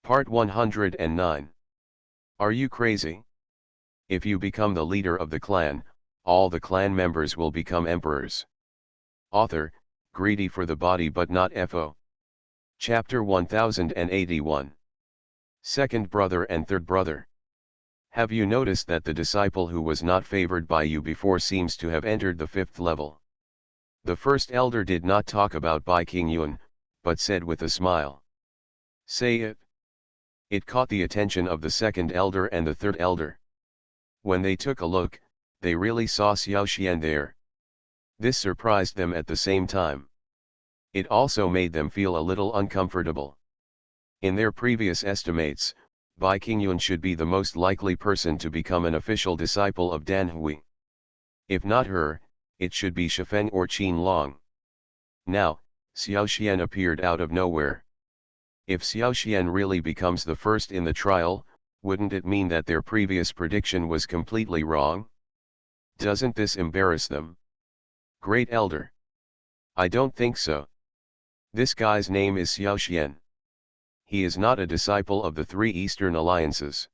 Part 109. Are you crazy? If you become the leader of the clan, all the clan members will become emperors. Author, greedy for the body but not FO. Chapter 1081. Second brother and third brother. Have you noticed that the disciple who was not favored by you before seems to have entered the fifth level? The first elder did not talk about Bai Qingyun, but said with a smile. Say it. It caught the attention of the second elder and the third elder. When they took a look, they really saw Xiao Xian there. This surprised them at the same time. It also made them feel a little uncomfortable. In their previous estimates, Bai Qingyun should be the most likely person to become an official disciple of Dan Hui. If not her, it should be Shifeng or Qin Long. Now, Xiao Xian appeared out of nowhere. If Xiao Xian really becomes the first in the trial, wouldn't it mean that their previous prediction was completely wrong? Doesn't this embarrass them? Great Elder. I don't think so. This guy's name is Xiao Xian. He is not a disciple of the three Eastern alliances.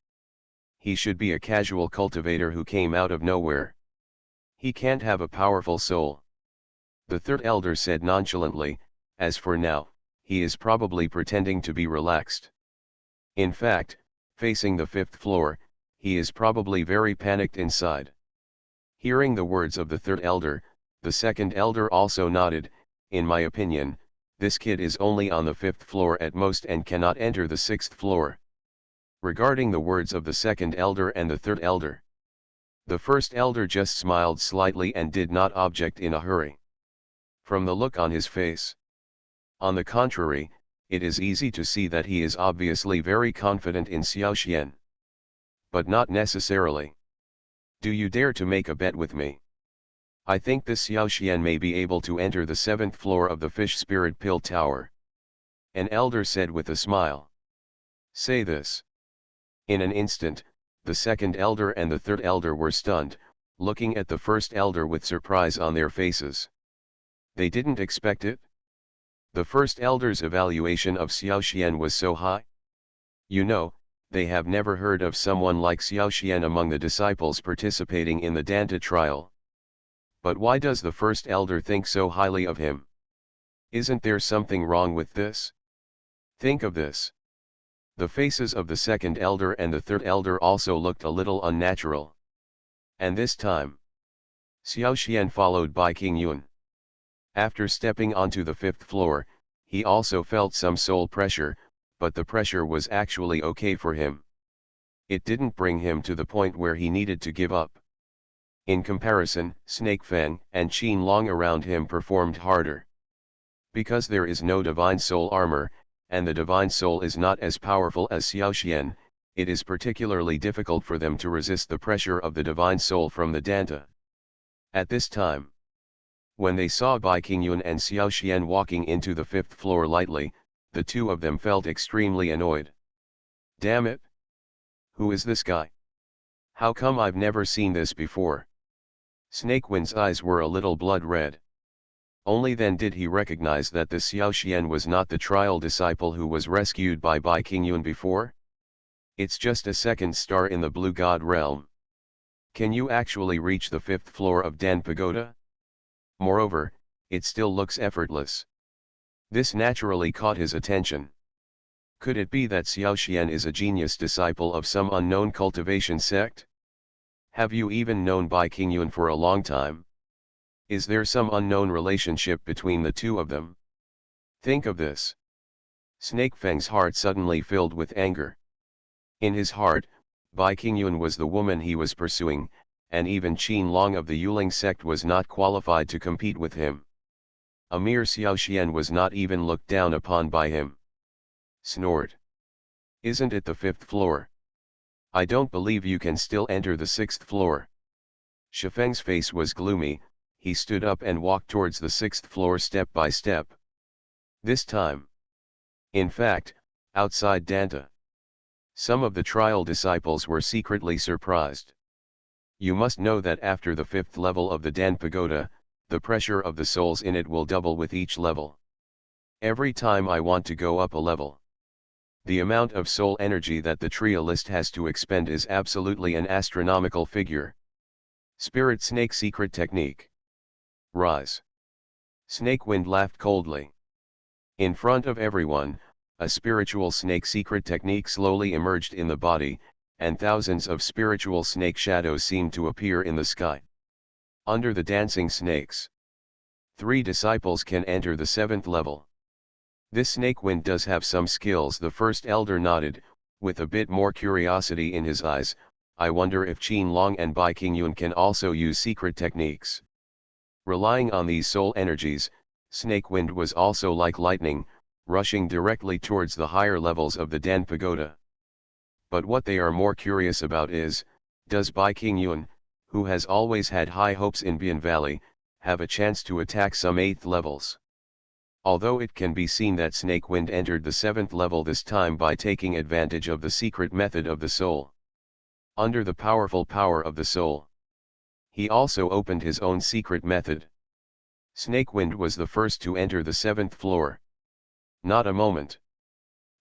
He should be a casual cultivator who came out of nowhere. He can't have a powerful soul. The third elder said nonchalantly, as for now, he is probably pretending to be relaxed. In fact, facing the fifth floor, he is probably very panicked inside. Hearing the words of the third elder, the second elder also nodded. In my opinion, this kid is only on the fifth floor at most and cannot enter the sixth floor. Regarding the words of the second elder and the third elder, the first elder just smiled slightly and did not object in a hurry. From the look on his face, on the contrary, it is easy to see that he is obviously very confident in Xiao Xian. But not necessarily. Do you dare to make a bet with me? I think this Xiao Xian may be able to enter the seventh floor of the Fish Spirit Pill Tower. An elder said with a smile. Say this. In an instant, the second elder and the third elder were stunned, looking at the first elder with surprise on their faces. They didn't expect it. The first elder's evaluation of Xiao Xian was so high. You know, they have never heard of someone like Xiao Xian among the disciples participating in the Danta trial. But why does the first elder think so highly of him? Isn't there something wrong with this? Think of this. The faces of the second elder and the third elder also looked a little unnatural. And this time, Xiao Xian followed by Qingyun. After stepping onto the fifth floor, he also felt some soul pressure, but the pressure was actually okay for him. It didn't bring him to the point where he needed to give up. In comparison, Snake Fang and Qin Long around him performed harder. Because there is no divine soul armor, and the divine soul is not as powerful as Xiao Xian, it is particularly difficult for them to resist the pressure of the divine soul from the Danta. At this time, when they saw Bai Qingyun and Xiao Xian walking into the fifth floor lightly, the two of them felt extremely annoyed. Damn it! Who is this guy? How come I've never seen this before? Snakewind's eyes were a little blood red. Only then did he recognize that the Xiao Xian was not the trial disciple who was rescued by Bai Qingyun before. It's just a second star in the Blue God realm. Can you actually reach the fifth floor of Dan Pagoda? Moreover, it still looks effortless. This naturally caught his attention. Could it be that Xiao Xian is a genius disciple of some unknown cultivation sect? Have you even known Bai Qingyun for a long time? Is there some unknown relationship between the two of them? Think of this. Snake Fang's heart suddenly filled with anger. In his heart, Bai Qingyun was the woman he was pursuing, and even Qin Long of the Yuling sect was not qualified to compete with him. A mere Xiao Xian was not even looked down upon by him. Snort. Isn't it the fifth floor? I don't believe you can still enter the sixth floor. Shifeng's face was gloomy. He stood up and walked towards the sixth floor step by step. This time. In fact, outside Danta, some of the trial disciples were secretly surprised. You must know that after the fifth level of the Dan Pagoda, the pressure of the souls in it will double with each level. Every time I want to go up a level, The amount of soul energy that the trialist has to expend is absolutely an astronomical figure. Spirit Snake Secret Technique. Rise. Snake Wind laughed coldly. In front of everyone, a spiritual snake secret technique slowly emerged in the body, and thousands of spiritual snake shadows seemed to appear in the sky. Under the dancing snakes, 3 disciples can enter the 7th level. This snake wind does have some skills. The first elder nodded, with a bit more curiosity in his eyes. I wonder if Qin Long and Bai Qingyun can also use secret techniques. Relying on these soul energies, snake wind was also like lightning, rushing directly towards the higher levels of the Dan Pagoda. But what they are more curious about is, does Bai Qingyun, who has always had high hopes in Bian Valley, have a chance to attack some 8th levels? Although it can be seen that Snake Wind entered the 7th level this time by taking advantage of the secret method of the soul. Under the powerful power of the soul, he also opened his own secret method. Snake Wind was the first to enter the 7th floor. Not a moment.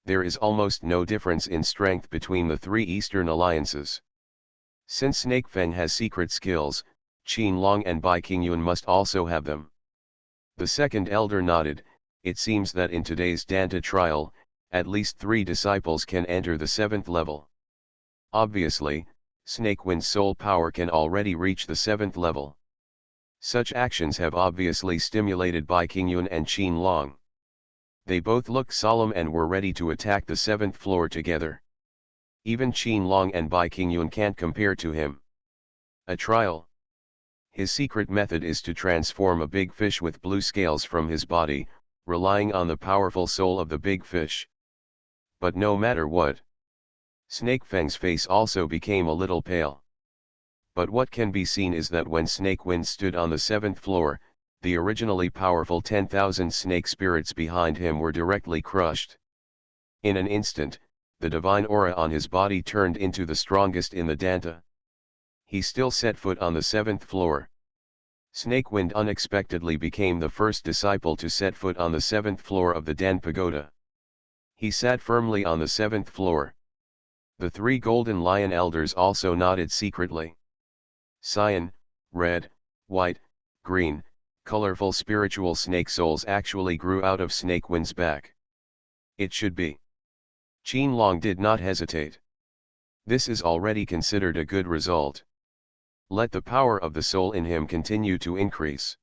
There is almost no difference in strength between the 3 Eastern alliances. Since Snake Feng has secret skills, Qin Long and Bai Qingyun must also have them. The second elder nodded. It seems that in today's Danta trial, at least 3 disciples can enter the 7th level. Obviously, Snake Wind's soul power can already reach the 7th level. Such actions have obviously stimulated Bai Qingyun and Qin Long. They both looked solemn and were ready to attack the 7th floor together. Even Qin Long and Bai Qingyun can't compare to him. A trial. His secret method is to transform a big fish with blue scales from his body, relying on the powerful soul of the big fish. But no matter what, Snake Feng's face also became a little pale. But what can be seen is that when Snake Wind stood on the 7th floor, the originally powerful 10,000 snake spirits behind him were directly crushed. In an instant, the divine aura on his body turned into the strongest in the Danta. He still set foot on the 7th floor. Snake Wind unexpectedly became the first disciple to set foot on the 7th floor of the Dan Pagoda. He sat firmly on the 7th floor. The 3 golden lion elders also nodded secretly. Cyan, red, white, green, colorful spiritual snake souls actually grew out of Snake Wind's back. It should be. Qin Long did not hesitate. This is already considered a good result. Let the power of the soul in him continue to increase.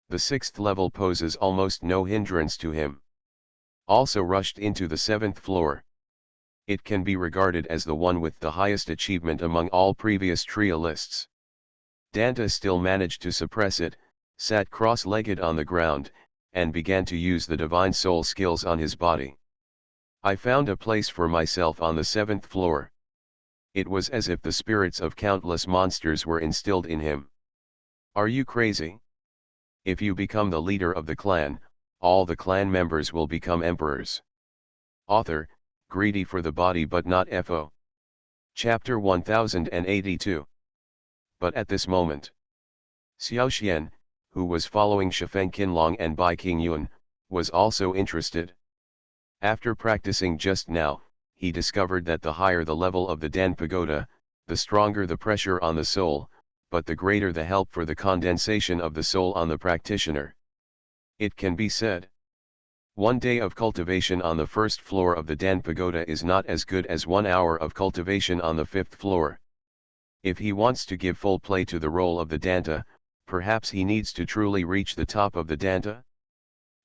The 6th level poses almost no hindrance to him. Also rushed into the 7th floor. It can be regarded as the one with the highest achievement among all previous trialists. Danta still managed to suppress it, sat cross-legged on the ground, and began to use the divine soul skills on his body. I found a place for myself on the 7th floor. It was as if the spirits of countless monsters were instilled in him. Are you crazy? If you become the leader of the clan, all the clan members will become emperors. Author, greedy for the body but not FO. Chapter 1082. But at this moment, Xiaoxian, who was following Shifeng Qinlong and Bai Qingyun, was also interested. After practicing just now, he discovered that the higher the level of the Dan Pagoda, the stronger the pressure on the soul, but the greater the help for the condensation of the soul on the practitioner. It can be said, 1 day of cultivation on the 1st floor of the Dan Pagoda is not as good as 1 hour of cultivation on the 5th floor. If he wants to give full play to the role of the Danta, perhaps he needs to truly reach the top of the Danta?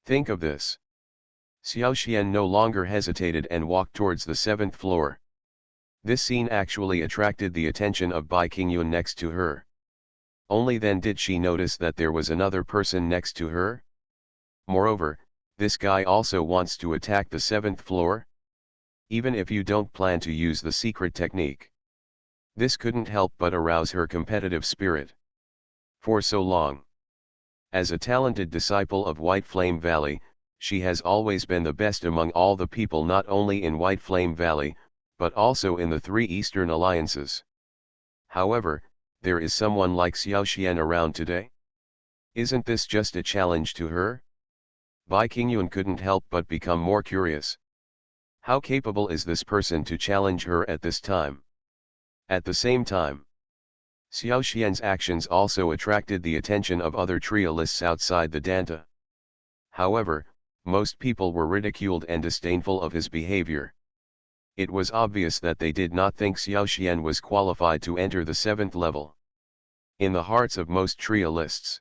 Think of this. Xiaoxian no longer hesitated and walked towards the 7th floor. This scene actually attracted the attention of Bai Qingyun next to her. Only then did she notice that there was another person next to her. Moreover, this guy also wants to attack the 7th floor? Even if you don't plan to use the secret technique. This couldn't help but arouse her competitive spirit. For so long, as a talented disciple of White Flame Valley, she has always been the best among all the people not only in White Flame Valley, but also in the 3 Eastern Alliances. However, there is someone like Xiaoxian around today? Isn't this just a challenge to her? Bai Qingyun couldn't help but become more curious. How capable is this person to challenge her at this time? At the same time, Xiao Xian's actions also attracted the attention of other trialists outside the Danta. However, most people were ridiculed and disdainful of his behavior. It was obvious that they did not think Xiao Xian was qualified to enter the 7th level. In the hearts of most trialists,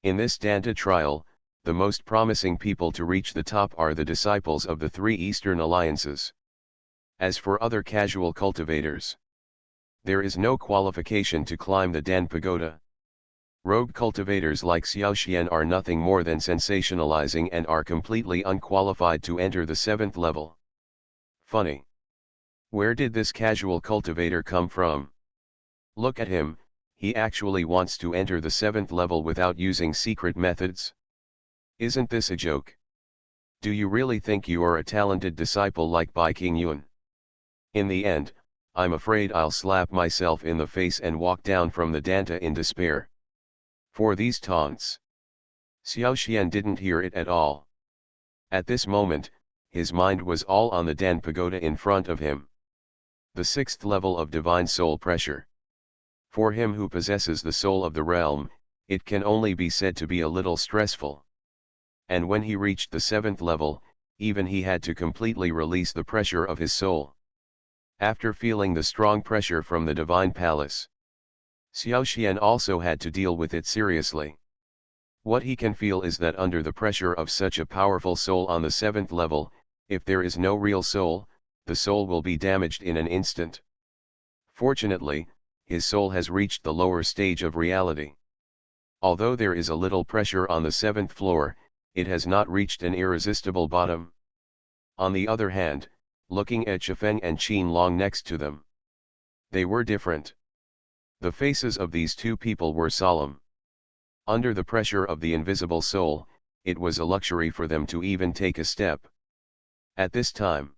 in this Danta trial, the most promising people to reach the top are the disciples of the 3 Eastern Alliances. As for other casual cultivators, there is no qualification to climb the Dan Pagoda. Rogue cultivators like Xiao Xian are nothing more than sensationalizing and are completely unqualified to enter the 7th level. Funny. Where did this casual cultivator come from? Look at him, he actually wants to enter the 7th level without using secret methods. Isn't this a joke? Do you really think you are a talented disciple like Bai Qingyun? In the end, I'm afraid I'll slap myself in the face and walk down from the Danta in despair. For these taunts, Xiao Xian didn't hear it at all. At this moment, his mind was all on the Dan Pagoda in front of him. The 6th level of divine soul pressure. For him who possesses the soul of the realm, it can only be said to be a little stressful. And when he reached the 7th level, even he had to completely release the pressure of his soul. After feeling the strong pressure from the divine palace, Xiao Xian also had to deal with it seriously. What he can feel is that under the pressure of such a powerful soul on the 7th level, if there is no real soul, the soul will be damaged in an instant. Fortunately, his soul has reached the lower stage of reality. Although there is a little pressure on the 7th floor, it has not reached an irresistible bottom. On the other hand, looking at Chifeng and Qin Long next to them, they were different. The faces of these two people were solemn. Under the pressure of the invisible soul, it was a luxury for them to even take a step. At this time,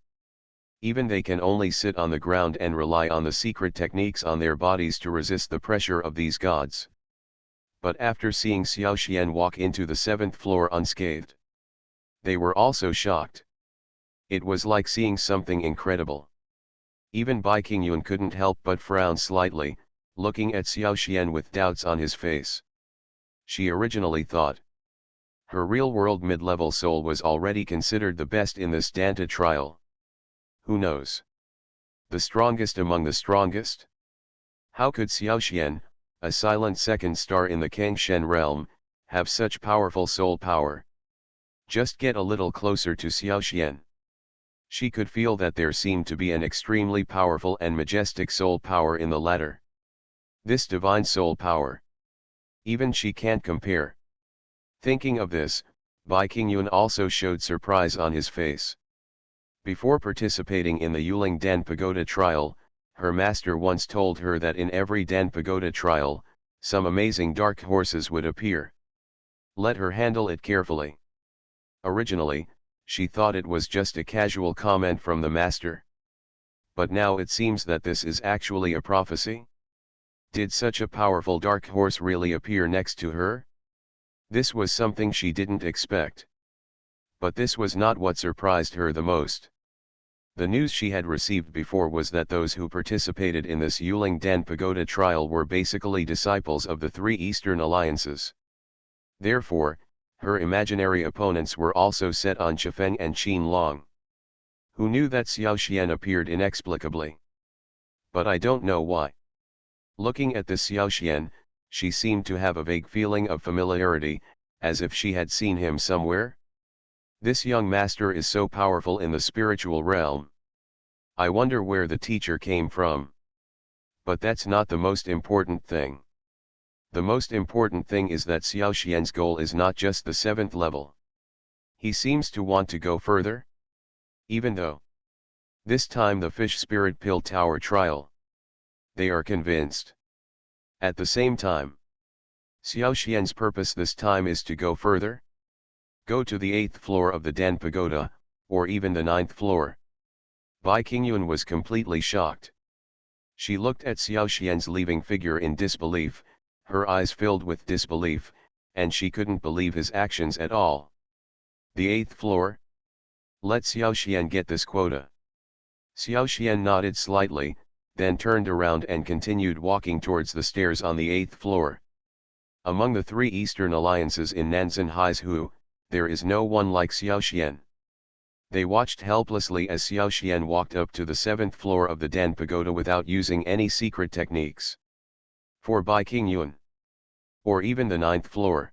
even they can only sit on the ground and rely on the secret techniques on their bodies to resist the pressure of these gods. But after seeing Xiao Xian walk into the 7th floor unscathed, they were also shocked. It was like seeing something incredible. Even Bai Qingyun couldn't help but frown slightly, looking at Xiao Xian with doubts on his face. She originally thought her real-world mid-level soul was already considered the best in this Danta trial. Who knows? The strongest among the strongest? How could Xiao Xian, a silent second star in the Kangshen realm, have such powerful soul power? Just get a little closer to Xiao Xian. She could feel that there seemed to be an extremely powerful and majestic soul power in the latter. This divine soul power. Even she can't compare. Thinking of this, Bai Qingyun also showed surprise on his face. Before participating in the Yuling Dan Pagoda trial, her master once told her that in every Dan Pagoda trial, some amazing dark horses would appear. Let her handle it carefully. Originally, she thought it was just a casual comment from the master. But now it seems that this is actually a prophecy. Did such a powerful dark horse really appear next to her? This was something she didn't expect. But this was not what surprised her the most. The news she had received before was that those who participated in this Yuling Dan Pagoda trial were basically disciples of the 3 Eastern Alliances. Therefore, her imaginary opponents were also set on Chifeng and Qin Long. Who knew that Xiao Xian appeared inexplicably? But I don't know why. Looking at this Xiao Xian, she seemed to have a vague feeling of familiarity, as if she had seen him somewhere. This young master is so powerful in the spiritual realm. I wonder where the teacher came from. But that's not the most important thing. The most important thing is that Xiao Xian's goal is not just the 7th level. He seems to want to go further. Even though this time the Fish Spirit Pill Tower trial, they are convinced. At the same time, Xiao Xian's purpose this time is to go further. Go to the 8th floor of the Dan Pagoda, or even the 9th floor. Bai Qingyun was completely shocked. She looked at Xiao Xian's leaving figure in disbelief, her eyes filled with disbelief, and she couldn't believe his actions at all. The 8th floor? Let Xiao Xian get this quota. Xiao Xian nodded slightly, then turned around and continued walking towards the stairs on the 8th floor. Among the three Eastern alliances in Nanzan Haizu, there is no one like Xiao Xian. They watched helplessly as Xiao Xian walked up to the 7th floor of the Dan Pagoda without using any secret techniques. For Bai Qingyun, or even the 9th floor.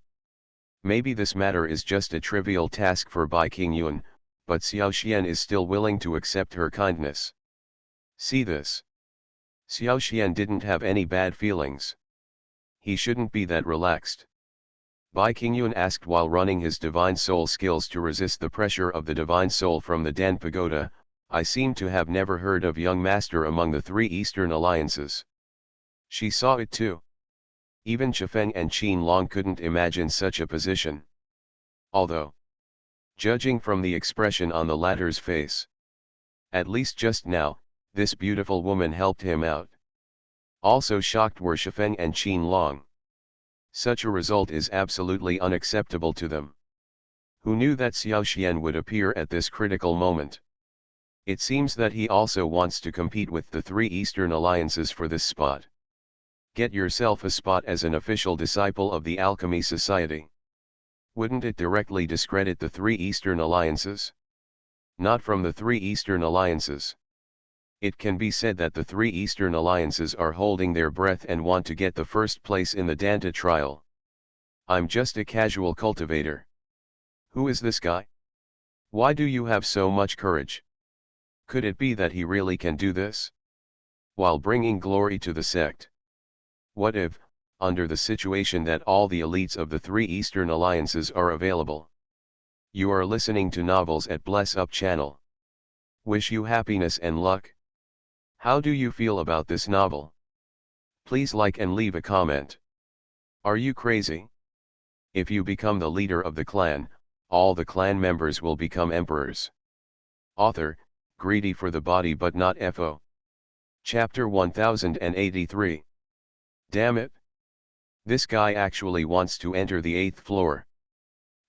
Maybe this matter is just a trivial task for Bai Qingyun, but Xiao Xian is still willing to accept her kindness. See this. Xiao Xian didn't have any bad feelings. He shouldn't be that relaxed. Bai Qingyun asked while running his divine soul skills to resist the pressure of the divine soul from the Dan Pagoda. I seem to have never heard of young master among the three Eastern alliances. She saw it too. Even Chifeng and Qin Long couldn't imagine such a position. Although, judging from the expression on the latter's face, at least just now, this beautiful woman helped him out. Also shocked were Chifeng and Qin Long. Such a result is absolutely unacceptable to them. Who knew that Xiao Xian would appear at this critical moment? It seems that he also wants to compete with the three Eastern alliances for this spot. Get yourself a spot as an official disciple of the Alchemy Society. Wouldn't it directly discredit the three Eastern alliances? Not from the three Eastern alliances. It can be said that the three Eastern alliances are holding their breath and want to get the first place in the Danta trial. I'm just a casual cultivator. Who is this guy? Why do you have so much courage? Could it be that he really can do this? While bringing glory to the sect. What if, under the situation that all the elites of the three Eastern alliances are available? You are listening to Novels at Bless Up channel. Wish you happiness and luck. How do you feel about this novel? Please like and leave a comment. Are you crazy? If you become the leader of the clan, all the clan members will become emperors. Author, greedy for the body but not FO. Chapter 1083. Damn it. This guy actually wants to enter the 8th floor.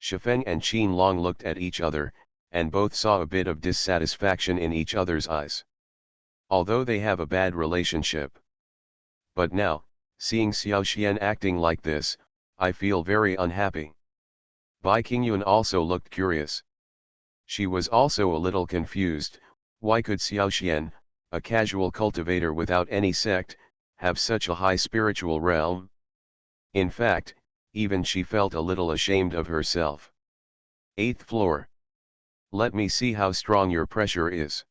Chifeng and Qin Long looked at each other, and both saw a bit of dissatisfaction in each other's eyes. Although they have a bad relationship. But now, seeing Xiao Xian acting like this, I feel very unhappy. Bai Qingyun also looked curious. She was also a little confused. Why could Xiao Xian, a casual cultivator without any sect, have such a high spiritual realm? In fact, even she felt a little ashamed of herself. 8th floor. Let me see how strong your pressure is.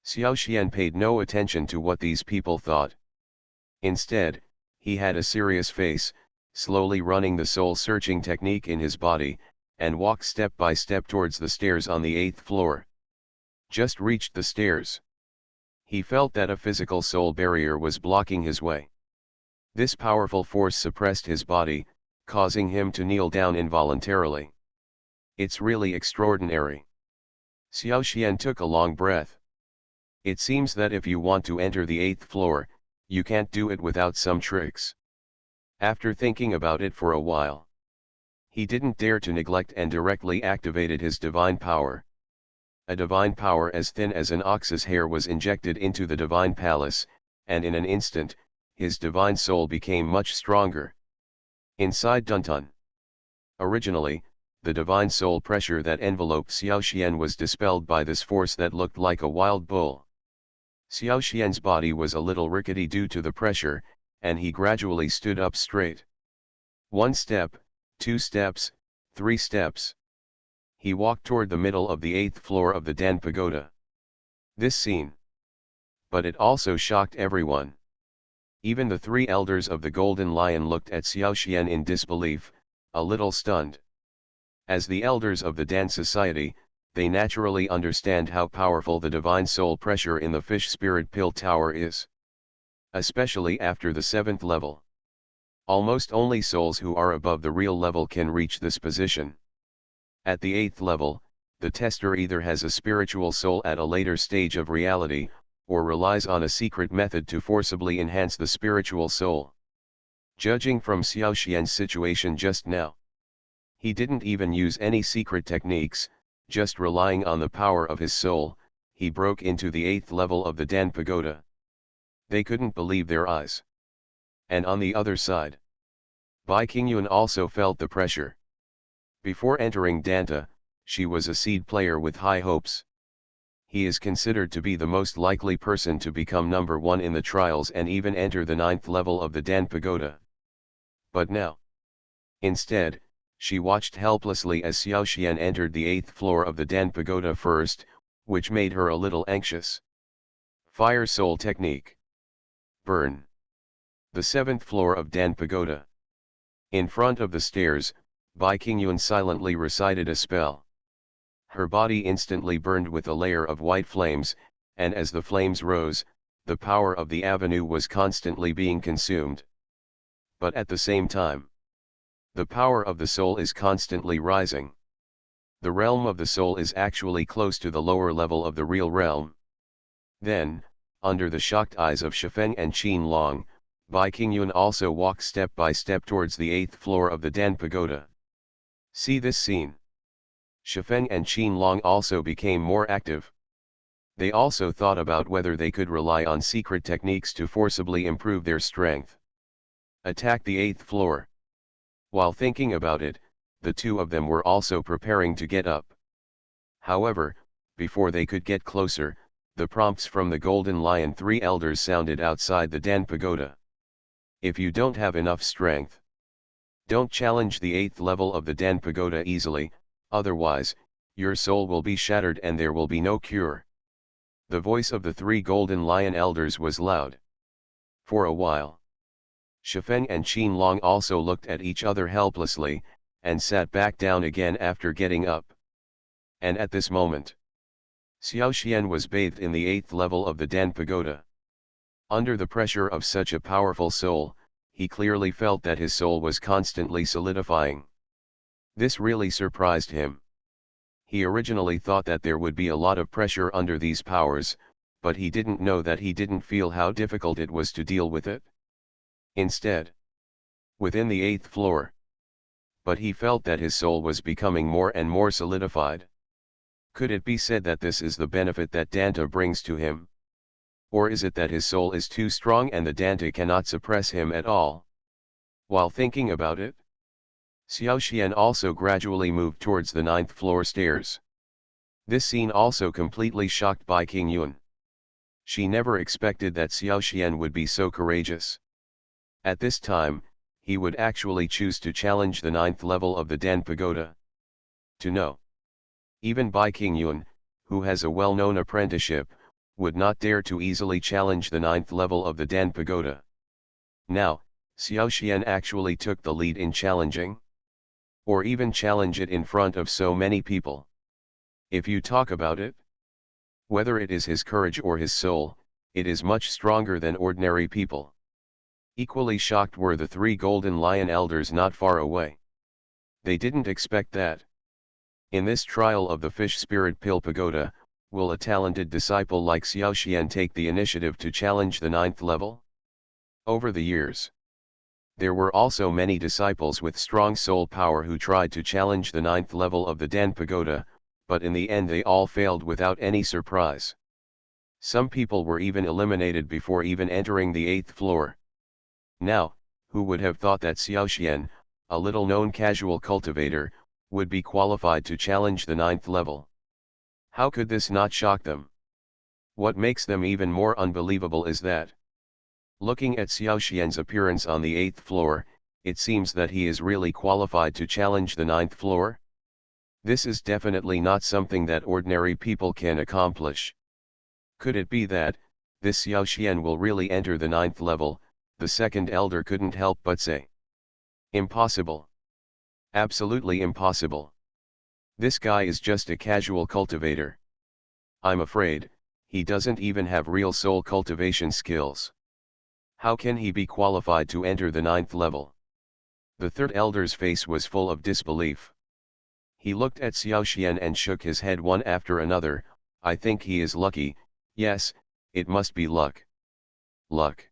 Xiao Xian paid no attention to what these people thought. Instead, he had a serious face, slowly running the soul-searching technique in his body, and walked step by step towards the stairs on the 8th floor. Just reached the stairs. He felt that a physical soul barrier was blocking his way. This powerful force suppressed his body, causing him to kneel down involuntarily. It's really extraordinary. Xiao Xian took a long breath. It seems that if you want to enter the 8th floor, you can't do it without some tricks. After thinking about it for a while, he didn't dare to neglect and directly activated his divine power. A divine power as thin as an ox's hair was injected into the divine palace, and in an instant, his divine soul became much stronger. Inside Duntun. Originally, the divine soul pressure that enveloped Xiao Xian was dispelled by this force that looked like a wild bull. Xiao Xian's body was a little rickety due to the pressure, and he gradually stood up straight. 1 step, 2 steps, 3 steps. He walked toward the middle of the 8th floor of the Dan Pagoda. This scene. But it also shocked everyone. Even the three elders of the Golden Lion looked at Xiao Xian in disbelief, a little stunned. As the elders of the Dan Society, they naturally understand how powerful the divine soul pressure in the fish spirit pill tower is. Especially after the 7th level. Almost only souls who are above the real level can reach this position. At the 8th level, the tester either has a spiritual soul at a later stage of reality, or relies on a secret method to forcibly enhance the spiritual soul. Judging from Xiao Xian's situation just now, he didn't even use any secret techniques, Just relying on the power of his soul, he broke into the 8th level of the Dan Pagoda. They couldn't believe their eyes. And on the other side, Bai Qingyun also felt the pressure. Before entering Danta, she was a seed player with high hopes. He is considered to be the most likely person to become number 1 in the trials and even enter the 9th level of the Dan Pagoda. But now, instead, she watched helplessly as Xiao Xian entered the 8th floor of the Dan Pagoda first, which made her a little anxious. Fire Soul Technique. Burn. The 7th floor of Dan Pagoda. In front of the stairs, Bai Qingyun silently recited a spell. Her body instantly burned with a layer of white flames, and as the flames rose, the power of the avenue was constantly being consumed. But at the same time, the power of the soul is constantly rising. The realm of the soul is actually close to the lower level of the real realm. Then, under the shocked eyes of Shifeng and Qin Long, Bai Qingyun also walked step by step towards the 8th floor of the Dan Pagoda. See this scene. Shifeng and Qin Long also became more active. They also thought about whether they could rely on secret techniques to forcibly improve their strength. Attack the 8th floor. While thinking about it, the two of them were also preparing to get up. However, before they could get closer, the prompts from the Golden Lion 3 elders sounded outside the Dan Pagoda. If you don't have enough strength, don't challenge the 8th level of the Dan Pagoda easily, otherwise, your soul will be shattered and there will be no cure. The voice of the 3 Golden Lion elders was loud. For a while, Shifeng and Qin Long also looked at each other helplessly, and sat back down again after getting up. And at this moment, Xiao Xian was bathed in the 8th level of the Dan Pagoda. Under the pressure of such a powerful soul, he clearly felt that his soul was constantly solidifying. This really surprised him. He originally thought that there would be a lot of pressure under these powers, but he didn't know that he didn't feel how difficult it was to deal with it. Instead, within the 8th floor, but he felt that his soul was becoming more and more solidified. Could it be said that this is the benefit that Danta brings to him? Or is it that his soul is too strong and the Danta cannot suppress him at all? While thinking about it, Xiao Xian also gradually moved towards the 9th floor stairs. This scene also completely shocked Bai Qingyun. She never expected that Xiao Xian would be so courageous. At this time, he would actually choose to challenge the 9th level of the Dan Pagoda. To know. Even Bai Qingyun, who has a well-known apprenticeship, would not dare to easily challenge the 9th level of the Dan Pagoda. Now, Xiao Xian actually took the lead in challenging. Or even challenge it in front of so many people. If you talk about it, whether it is his courage or his soul, it is much stronger than ordinary people. Equally shocked were the 3 Golden Lion elders not far away. They didn't expect that. In this trial of the Fish Spirit Pill Pagoda, will a talented disciple like Xiao Xian take the initiative to challenge the 9th level? Over the years, there were also many disciples with strong soul power who tried to challenge the 9th level of the Dan Pagoda, but in the end they all failed without any surprise. Some people were even eliminated before even entering the 8th floor. Now, who would have thought that Xiao Xian, a little-known casual cultivator, would be qualified to challenge the 9th level? How could this not shock them? What makes them even more unbelievable is that, looking at Xiao Xian's appearance on the 8th floor, it seems that he is really qualified to challenge the 9th floor. This is definitely not something that ordinary people can accomplish. Could it be that, this Xiao Xian will really enter the 9th level? The second elder couldn't help but say. Impossible. Absolutely impossible. This guy is just a casual cultivator. I'm afraid, he doesn't even have real soul cultivation skills. How can he be qualified to enter the 9th level? The third elder's face was full of disbelief. He looked at Xiao Xian and shook his head one after another. I think he is lucky, yes, it must be luck. Luck.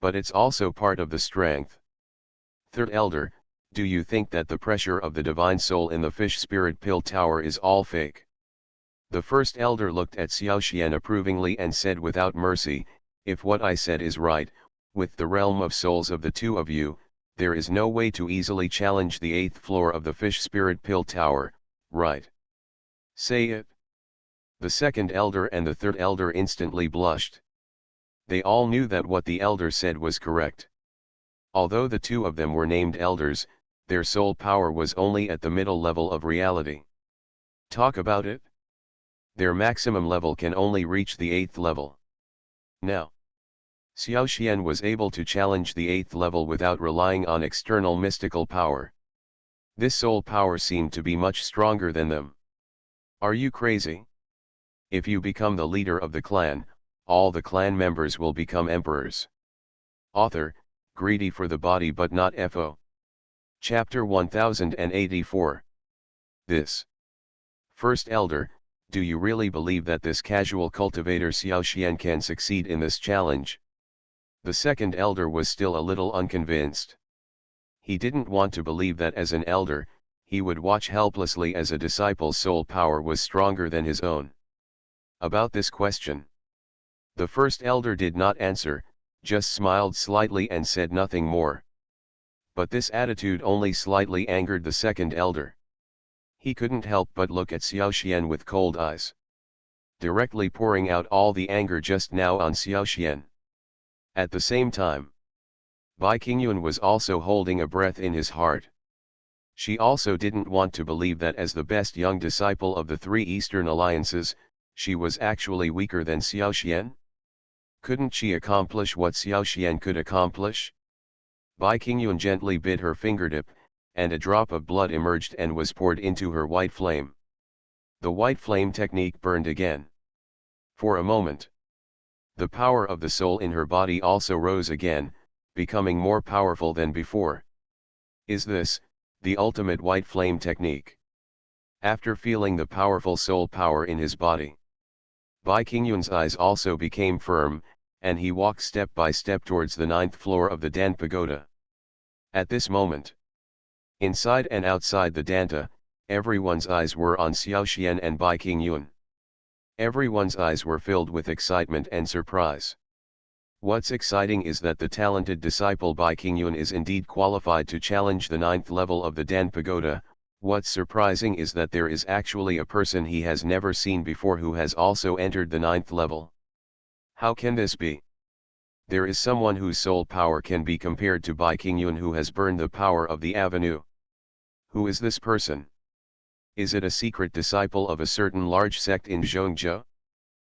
But it's also part of the strength. Third elder, Do you think that the pressure of the divine soul in the fish spirit pill tower is all fake? The first elder looked at Xiaoxian approvingly and said without mercy, if what I said is right, with the realm of souls of the two of you, there is no way to easily challenge the 8th floor of the fish spirit pill tower, right? Say it. The second elder and the third elder instantly blushed. They all knew that what the elder said was correct. Although the two of them were named elders, their soul power was only at the middle level of reality. Talk about it. Their maximum level can only reach the 8th level. Now, Xiaoxian was able to challenge the 8th level without relying on external mystical power. This soul power seemed to be much stronger than them. Are you crazy? If you become the leader of the clan, all the clan members will become emperors. Author, greedy for the body but not FO. Chapter 1084. This. First elder, do you really believe that this casual cultivator Xiaoxian can succeed in this challenge? The second elder was still a little unconvinced. He didn't want to believe that as an elder, he would watch helplessly as a disciple's soul power was stronger than his own. About this question, the first elder did not answer, just smiled slightly and said nothing more. But this attitude only slightly angered the second elder. He couldn't help but look at Xiaoxian with cold eyes, directly pouring out all the anger just now on Xiaoxian. At the same time, Bai Qingyun was also holding a breath in his heart. She also didn't want to believe that as the best young disciple of the three Eastern alliances, she was actually weaker than Xiaoxian. Couldn't she accomplish what Xiaoxian could accomplish? Bai Qingyun gently bit her fingertip, and a drop of blood emerged and was poured into her white flame. The white flame technique burned again. For a moment, the power of the soul in her body also rose again, becoming more powerful than before. Is this the ultimate white flame technique? After feeling the powerful soul power in his body, Bai Qingyun's eyes also became firm, and he walked step by step towards the 9th floor of the Dan Pagoda. At this moment, inside and outside the Danta, everyone's eyes were on Xiaoxian and Bai Qingyun. Everyone's eyes were filled with excitement and surprise. What's exciting is that the talented disciple Bai Qingyun is indeed qualified to challenge the 9th level of the Dan Pagoda. What's surprising is that there is actually a person he has never seen before who has also entered the 9th level. How can this be? There is someone whose soul power can be compared to Bai Qingyun who has burned the power of the avenue. Who is this person? Is it a secret disciple of a certain large sect in Zhongzhou?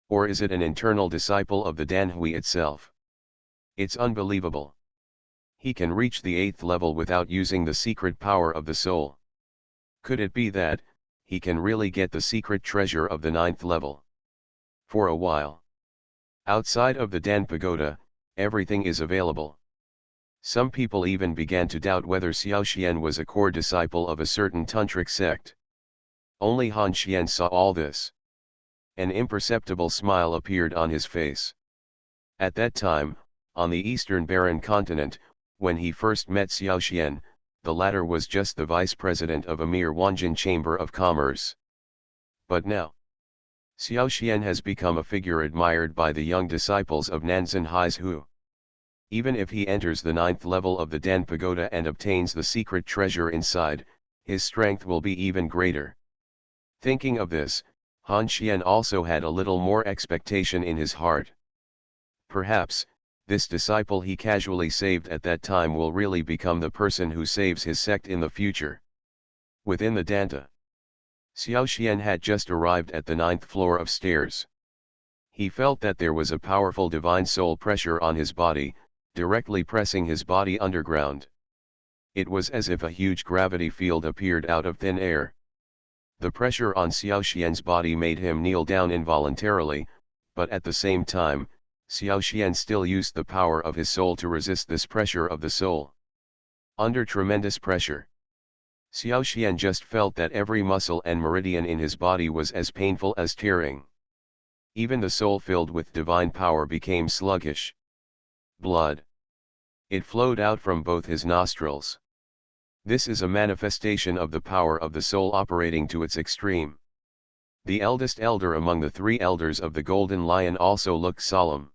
Or is it an internal disciple of the Danhui itself? It's unbelievable. He can reach the 8th level without using the secret power of the soul. Could it be that he can really get the secret treasure of the 9th level? For a while, outside of the Dan Pagoda, everything is available. Some people even began to doubt whether Xiaoxian was a core disciple of a certain tantric sect. Only Han Xian saw all this. An imperceptible smile appeared on his face. At that time, on the Eastern Barren continent, when he first met Xiaoxian, the latter was just the vice president of a mere Wanjin Chamber of Commerce. But now, Xiaoxian has become a figure admired by the young disciples of Nanzan Haizhu. Even if he enters the 9th level of the Dan Pagoda and obtains the secret treasure inside, his strength will be even greater. Thinking of this, Han Xian also had a little more expectation in his heart. Perhaps, this disciple he casually saved at that time will really become the person who saves his sect in the future. Within the Danta, Xiaoxian had just arrived at the 9th floor of stairs. He felt that there was a powerful divine soul pressure on his body, directly pressing his body underground. It was as if a huge gravity field appeared out of thin air. The pressure on Xiaoxian's body made him kneel down involuntarily, but at the same time, Xiaoxian still used the power of his soul to resist this pressure of the soul. Under tremendous pressure, Xiaoxian just felt that every muscle and meridian in his body was as painful as tearing. Even the soul filled with divine power became sluggish. Blood. It flowed out from both his nostrils. This is a manifestation of the power of the soul operating to its extreme. The eldest elder among the three elders of the Golden Lion also looked solemn.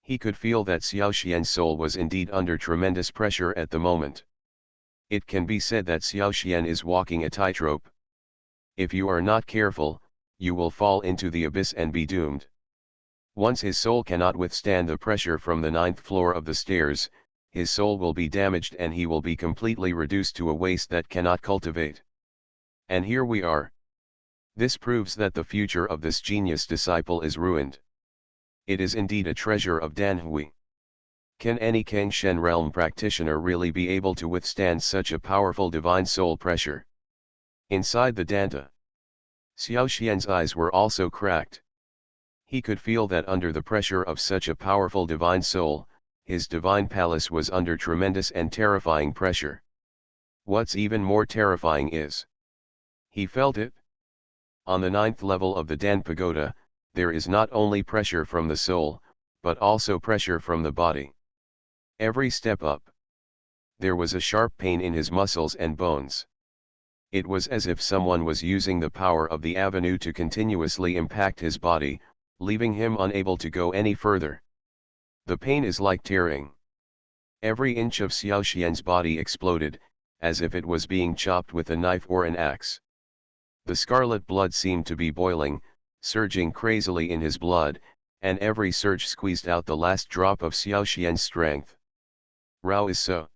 He could feel that Xiao Xian's soul was indeed under tremendous pressure at the moment. It can be said that Xiao Xian is walking a tightrope. If you are not careful, you will fall into the abyss and be doomed. Once his soul cannot withstand the pressure from the 9th floor of the stairs, his soul will be damaged and he will be completely reduced to a waste that cannot cultivate. And here we are. This proves that the future of this genius disciple is ruined. It is indeed a treasure of Danhui. Can any Kangshen realm practitioner really be able to withstand such a powerful divine soul pressure? Inside the Danta, Xiao Xian's eyes were also cracked. He could feel that under the pressure of such a powerful divine soul, his divine palace was under tremendous and terrifying pressure. What's even more terrifying is, he felt it. On the 9th level of the Dan Pagoda, there is not only pressure from the soul, but also pressure from the body. Every step up, there was a sharp pain in his muscles and bones. It was as if someone was using the power of the avenue to continuously impact his body, leaving him unable to go any further. The pain is like tearing. Every inch of Xiao Xian's body exploded, as if it was being chopped with a knife or an axe. The scarlet blood seemed to be boiling, surging crazily in his blood, and every surge squeezed out the last drop of Xiao Xian's strength. Rao is so.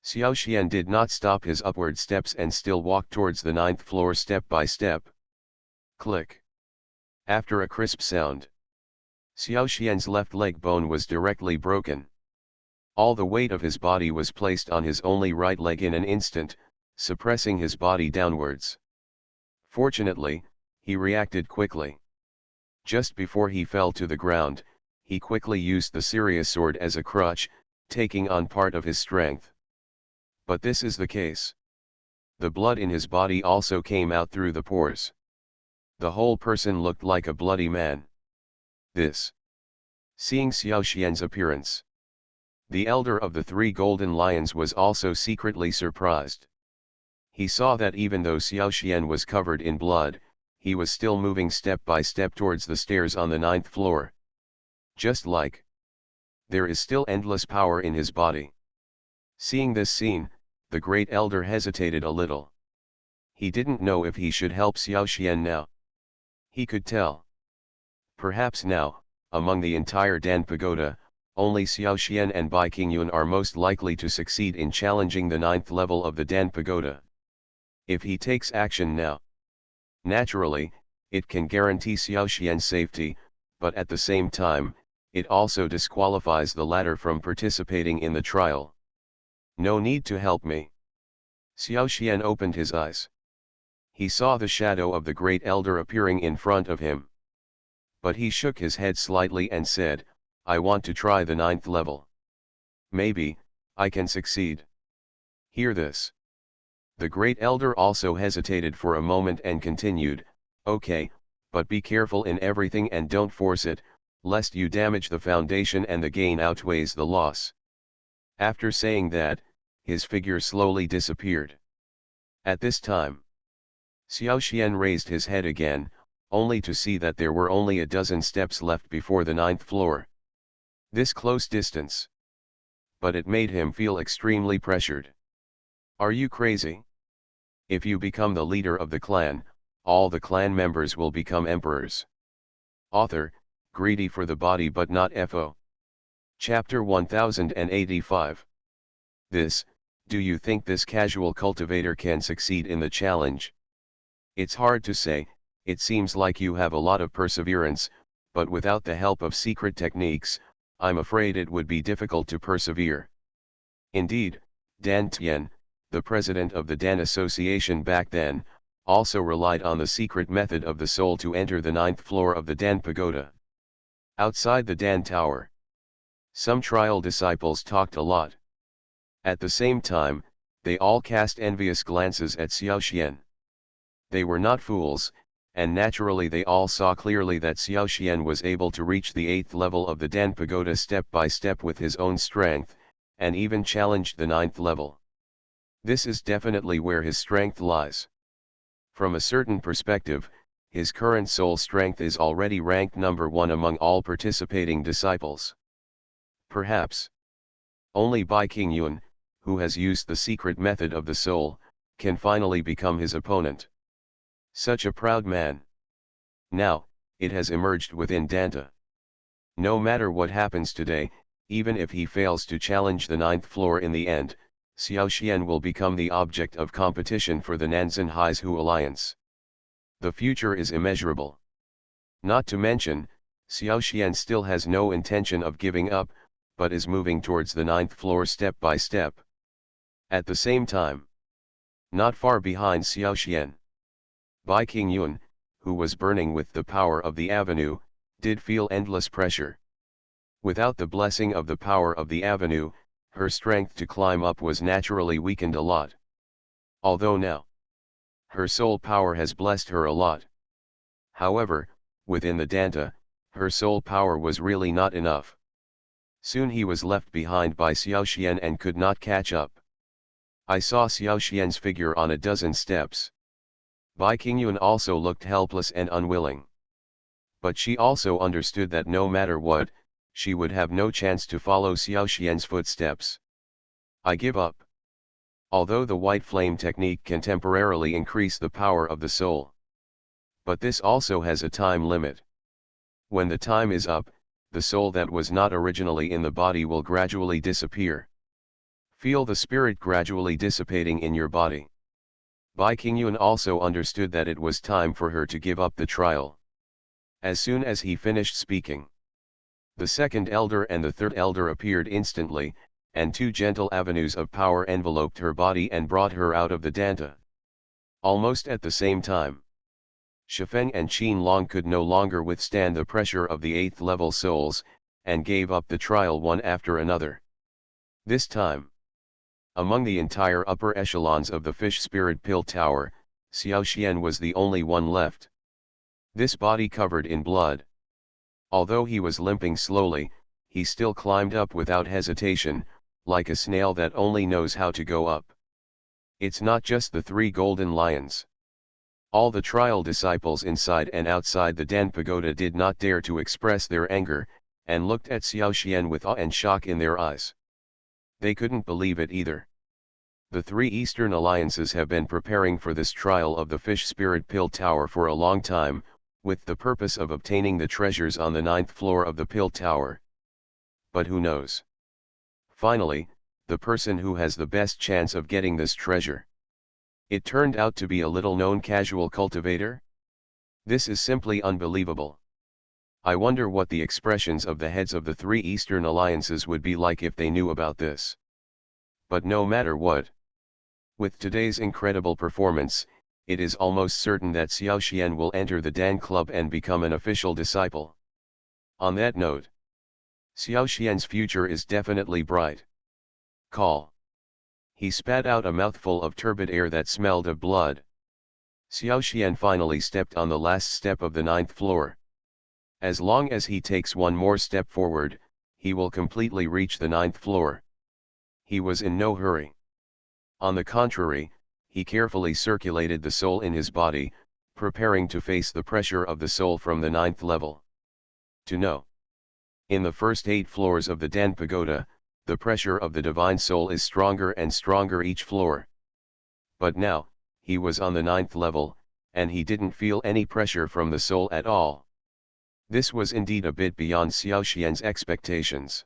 Xiao Xian did not stop his upward steps and still walked towards the 9th floor step by step. Click. After a crisp sound, Xiao Xian's left leg bone was directly broken. All the weight of his body was placed on his only right leg in an instant, suppressing his body downwards. Fortunately, he reacted quickly. Just before he fell to the ground, he quickly used the Sirius sword as a crutch, taking on part of his strength. But this is the case. The blood in his body also came out through the pores. The whole person looked like a bloody man. Seeing Xiao Xian's appearance, the elder of the three golden lions was also secretly surprised. He saw that even though Xiao Xian was covered in blood, he was still moving step by step towards the stairs on the 9th floor. Just like, there is still endless power in his body. Seeing this scene, the great elder hesitated a little. He didn't know if he should help Xiao Xian now. He could tell. Perhaps now, among the entire Dan Pagoda, only Xiao Xian and Bai Qingyun are most likely to succeed in challenging the 9th level of the Dan Pagoda. If he takes action now, naturally, it can guarantee Xiao Xian's safety, but at the same time, it also disqualifies the latter from participating in the trial. No need to help me. Xiao Xian opened his eyes. He saw the shadow of the great elder appearing in front of him. But he shook his head slightly and said, I want to try the 9th level. Maybe, I can succeed. Hear this. The great elder also hesitated for a moment and continued, okay, but be careful in everything and don't force it, lest you damage the foundation and the gain outweighs the loss. After saying that, his figure slowly disappeared. At this time, Xiao Xian raised his head again, only to see that there were only a dozen steps left before the 9th floor. This close distance. But it made him feel extremely pressured. Are you crazy? If you become the leader of the clan, all the clan members will become emperors. Author, greedy for the body but not FO. Chapter 1085. Do you think this casual cultivator can succeed in the challenge? It's hard to say, it seems like you have a lot of perseverance, but without the help of secret techniques, I'm afraid it would be difficult to persevere. Indeed, Dan Tian, the president of the Dan Association back then, also relied on the secret method of the soul to enter the 9th floor of the Dan Pagoda. Outside the Dan Tower, some trial disciples talked a lot. At the same time, they all cast envious glances at Xiao Xian. They were not fools, and naturally they all saw clearly that Xiao Xian was able to reach the 8th level of the Dan Pagoda step by step with his own strength, and even challenged the 9th level. This is definitely where his strength lies. From a certain perspective, his current soul strength is already ranked number one among all participating disciples. Perhaps only Bai Qingyun, who has used the secret method of the soul, can finally become his opponent. Such a proud man. Now, it has emerged within Danta. No matter what happens today, even if he fails to challenge the ninth floor in the end, Xiao Xian will become the object of competition for the Nanzan Haizu alliance. The future is immeasurable. Not to mention, Xiao Xian still has no intention of giving up, but is moving towards the ninth floor step by step. At the same time, not far behind Xiao Xian, Bai Qingyun, who was burning with the power of the avenue, did feel endless pressure. Without the blessing of the power of the avenue, her strength to climb up was naturally weakened a lot. Although now, her soul power has blessed her a lot. However, within the Danta, her soul power was really not enough. Soon he was left behind by Xiao Xian and could not catch up. I saw Xiao Xian's figure on a dozen steps. Bai Qingyun also looked helpless and unwilling. But she also understood that no matter what, she would have no chance to follow Xiao Xian's footsteps. I give up. Although the white flame technique can temporarily increase the power of the soul. But this also has a time limit. When the time is up, the soul that was not originally in the body will gradually disappear. Feel the spirit gradually dissipating in your body. Bai Qingyun also understood that it was time for her to give up the trial. As soon as he finished speaking, the second elder and the third elder appeared instantly, and two gentle avenues of power enveloped her body and brought her out of the Danta. Almost at the same time, Shifeng and Qin Long could no longer withstand the pressure of the 8th level souls, and gave up the trial one after another. This time, among the entire upper echelons of the Fish Spirit Pill Tower, Xiao Xian was the only one left. This body covered in blood. Although he was limping slowly, he still climbed up without hesitation, like a snail that only knows how to go up. It's not just the 3 golden lions. All the trial disciples inside and outside the Dan Pagoda did not dare to express their anger, and looked at Xiao Xian with awe and shock in their eyes. They couldn't believe it either. The 3 Eastern alliances have been preparing for this trial of the Fish Spirit Pill Tower for a long time, with the purpose of obtaining the treasures on the 9th floor of the Pill Tower. But who knows? Finally, the person who has the best chance of getting this treasure. It turned out to be a little-known casual cultivator? This is simply unbelievable. I wonder what the expressions of the heads of the 3 Eastern alliances would be like if they knew about this. But no matter what, with today's incredible performance, it is almost certain that Xiao Xian will enter the Dan Club and become an official disciple. On that note, Xiao Xian's future is definitely bright. Call. He spat out a mouthful of turbid air that smelled of blood. Xiao Xian finally stepped on the last step of the 9th floor. As long as he takes one more step forward, he will completely reach the 9th floor. He was in no hurry. On the contrary, he carefully circulated the soul in his body, preparing to face the pressure of the soul from the 9th level. To know. In the first 8 floors of the Dan Pagoda, the pressure of the divine soul is stronger and stronger each floor. But now, he was on the 9th level, and he didn't feel any pressure from the soul at all. This was indeed a bit beyond Xiao Xian's expectations.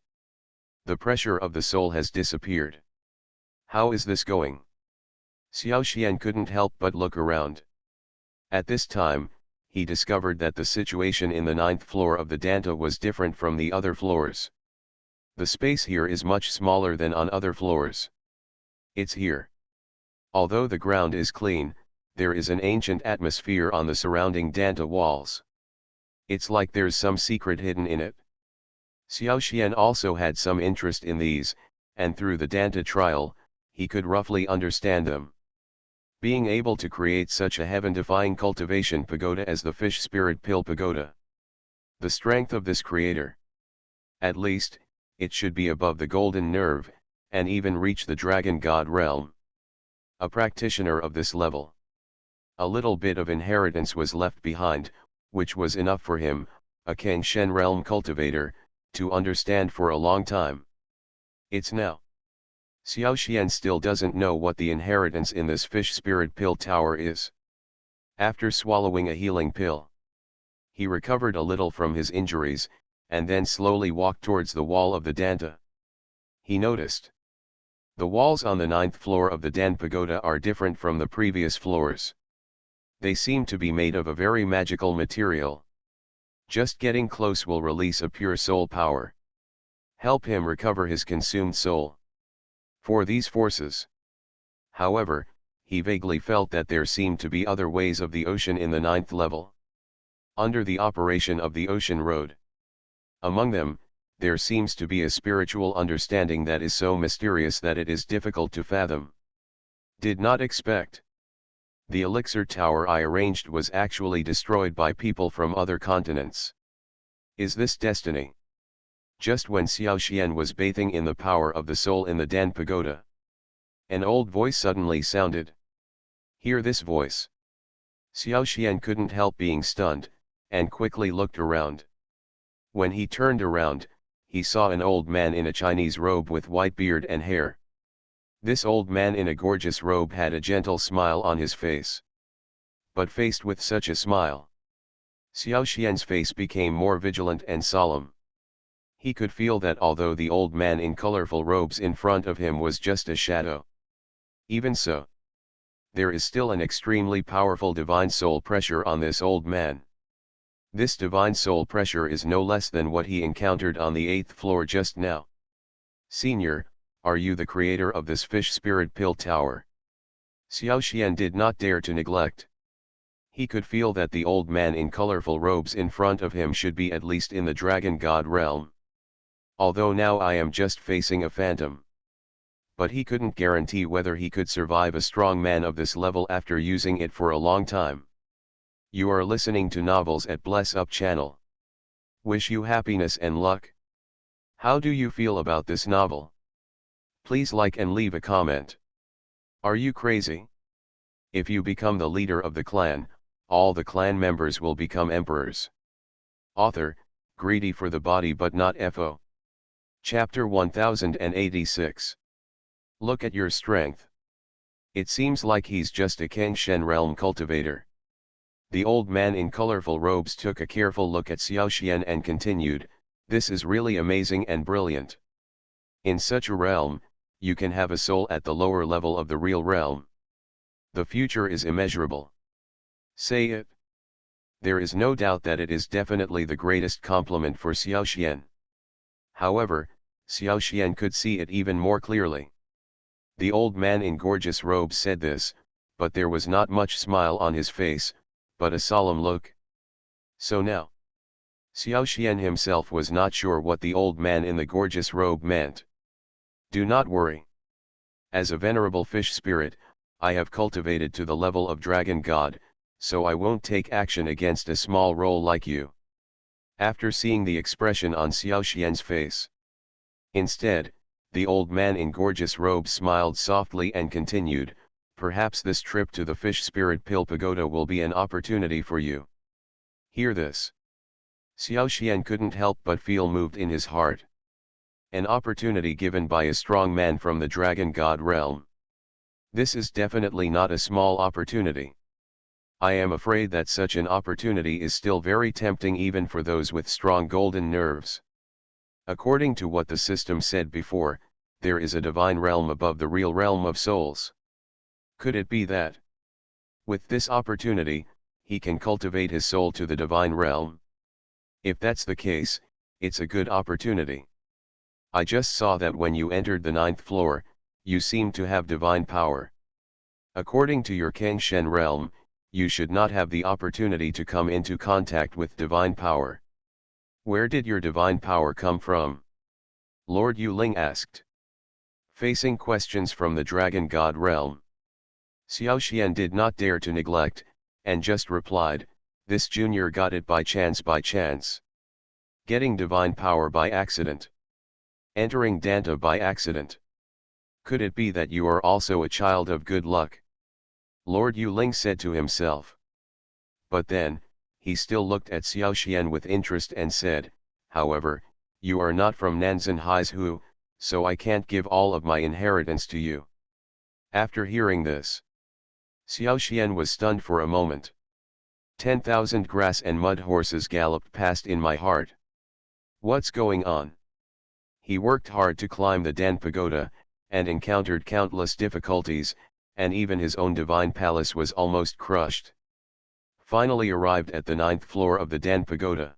The pressure of the soul has disappeared. How is this going? Xiao Xian couldn't help but look around. At this time, he discovered that the situation in the 9th floor of the Danta was different from the other floors. The space here is much smaller than on other floors. It's here. Although the ground is clean, there is an ancient atmosphere on the surrounding Danta walls. It's like there's some secret hidden in it. Xiao Xian also had some interest in these, and through the Danta trial, he could roughly understand them. Being able to create such a heaven-defying cultivation pagoda as the Fish Spirit Pill Pagoda. The strength of this creator. At least, it should be above the golden nerve, and even reach the dragon god realm. a practitioner of this level. A little bit of inheritance was left behind, which was enough for him, a Kangshen realm cultivator, to understand for a long time. It's now. Xiao Xian still doesn't know what the inheritance in this fish spirit pill tower is. After swallowing a healing pill, he recovered a little from his injuries, and then slowly walked towards the wall of the Danta. He noticed. The walls on the 9th floor of the Dan Pagoda are different from the previous floors. They seem to be made of a very magical material. Just getting close will release a pure soul power. Help him recover his consumed soul. For these forces. However, he vaguely felt that there seemed to be other ways of the ocean in the 9th level. Under the operation of the ocean road. Among them, there seems to be a spiritual understanding that is so mysterious that it is difficult to fathom. Did not expect. The elixir tower I arranged was actually destroyed by people from other continents. Is this destiny? Just when Xiao Xian was bathing in the power of the soul in the Dan Pagoda, an old voice suddenly sounded. Hear this voice. Xiao Xian couldn't help being stunned, and quickly looked around. When he turned around, he saw an old man in a Chinese robe with white beard and hair. This old man in a gorgeous robe had a gentle smile on his face. But faced with such a smile, Xiao Xian's face became more vigilant and solemn. He could feel that although the old man in colorful robes in front of him was just a shadow, even so, there is still an extremely powerful divine soul pressure on this old man. This divine soul pressure is no less than what he encountered on the 8th floor just now. Senior, are you the creator of this fish spirit pill tower? Xiao Xian did not dare to neglect. He could feel that the old man in colorful robes in front of him should be at least in the dragon god realm. Although now I am just facing a phantom. But he couldn't guarantee whether he could survive a strong man of this level after using it for a long time. You are listening to Novels at Bless Up channel. Wish you happiness and luck. How do you feel about this novel? Please like and leave a comment. Are you crazy? If you become the leader of the clan, all the clan members will become emperors. Author, greedy for the body but not FO. Chapter 1086. Look at your strength. It seems like he's just a Kangshen realm cultivator. The old man in colorful robes took a careful look at Xiao Xian and continued, this is really amazing and brilliant. In such a realm, you can have a soul at the lower level of the real realm. The future is immeasurable. Say it. There is no doubt that it is definitely the greatest compliment for Xiao Xian. However, Xiao Xian could see it even more clearly. The old man in gorgeous robes said this, but there was not much smile on his face, but a solemn look. So now, Xiao Xian himself was not sure what the old man in the gorgeous robe meant. Do not worry. As a venerable fish spirit, I have cultivated to the level of dragon god, so I won't take action against a small role like you. After seeing the expression on Xiao Xian's face. Instead, the old man in gorgeous robes smiled softly and continued, perhaps this trip to the fish spirit pill pagoda will be an opportunity for you. Hear this. Xiao Xian couldn't help but feel moved in his heart. An opportunity given by a strong man from the dragon god realm. This is definitely not a small opportunity. I am afraid that such an opportunity is still very tempting even for those with strong golden nerves. According to what the system said before, there is a divine realm above the real realm of souls. Could it be that, with this opportunity, he can cultivate his soul to the divine realm? If that's the case, it's a good opportunity. I just saw that when you entered the 9th floor, you seemed to have divine power. According to your Kangshen realm, you should not have the opportunity to come into contact with divine power. Where did your divine power come from? Lord Yuling asked. Facing questions from the dragon god realm, Xiao Xian did not dare to neglect, and just replied, this junior got it by chance. Getting divine power by accident. Entering Danta by accident. Could it be that you are also a child of good luck? Lord Yuling said to himself. But then, he still looked at Xiao Xian with interest and said, however, you are not from Nanzan Haizhu, so I can't give all of my inheritance to you. After hearing this, Xiao Xian was stunned for a moment. 10,000 grass and mud horses galloped past in my heart. What's going on? He worked hard to climb the Dan Pagoda, and encountered countless difficulties, and even his own divine palace was almost crushed. Finally arrived at the 9th floor of the Dan Pagoda.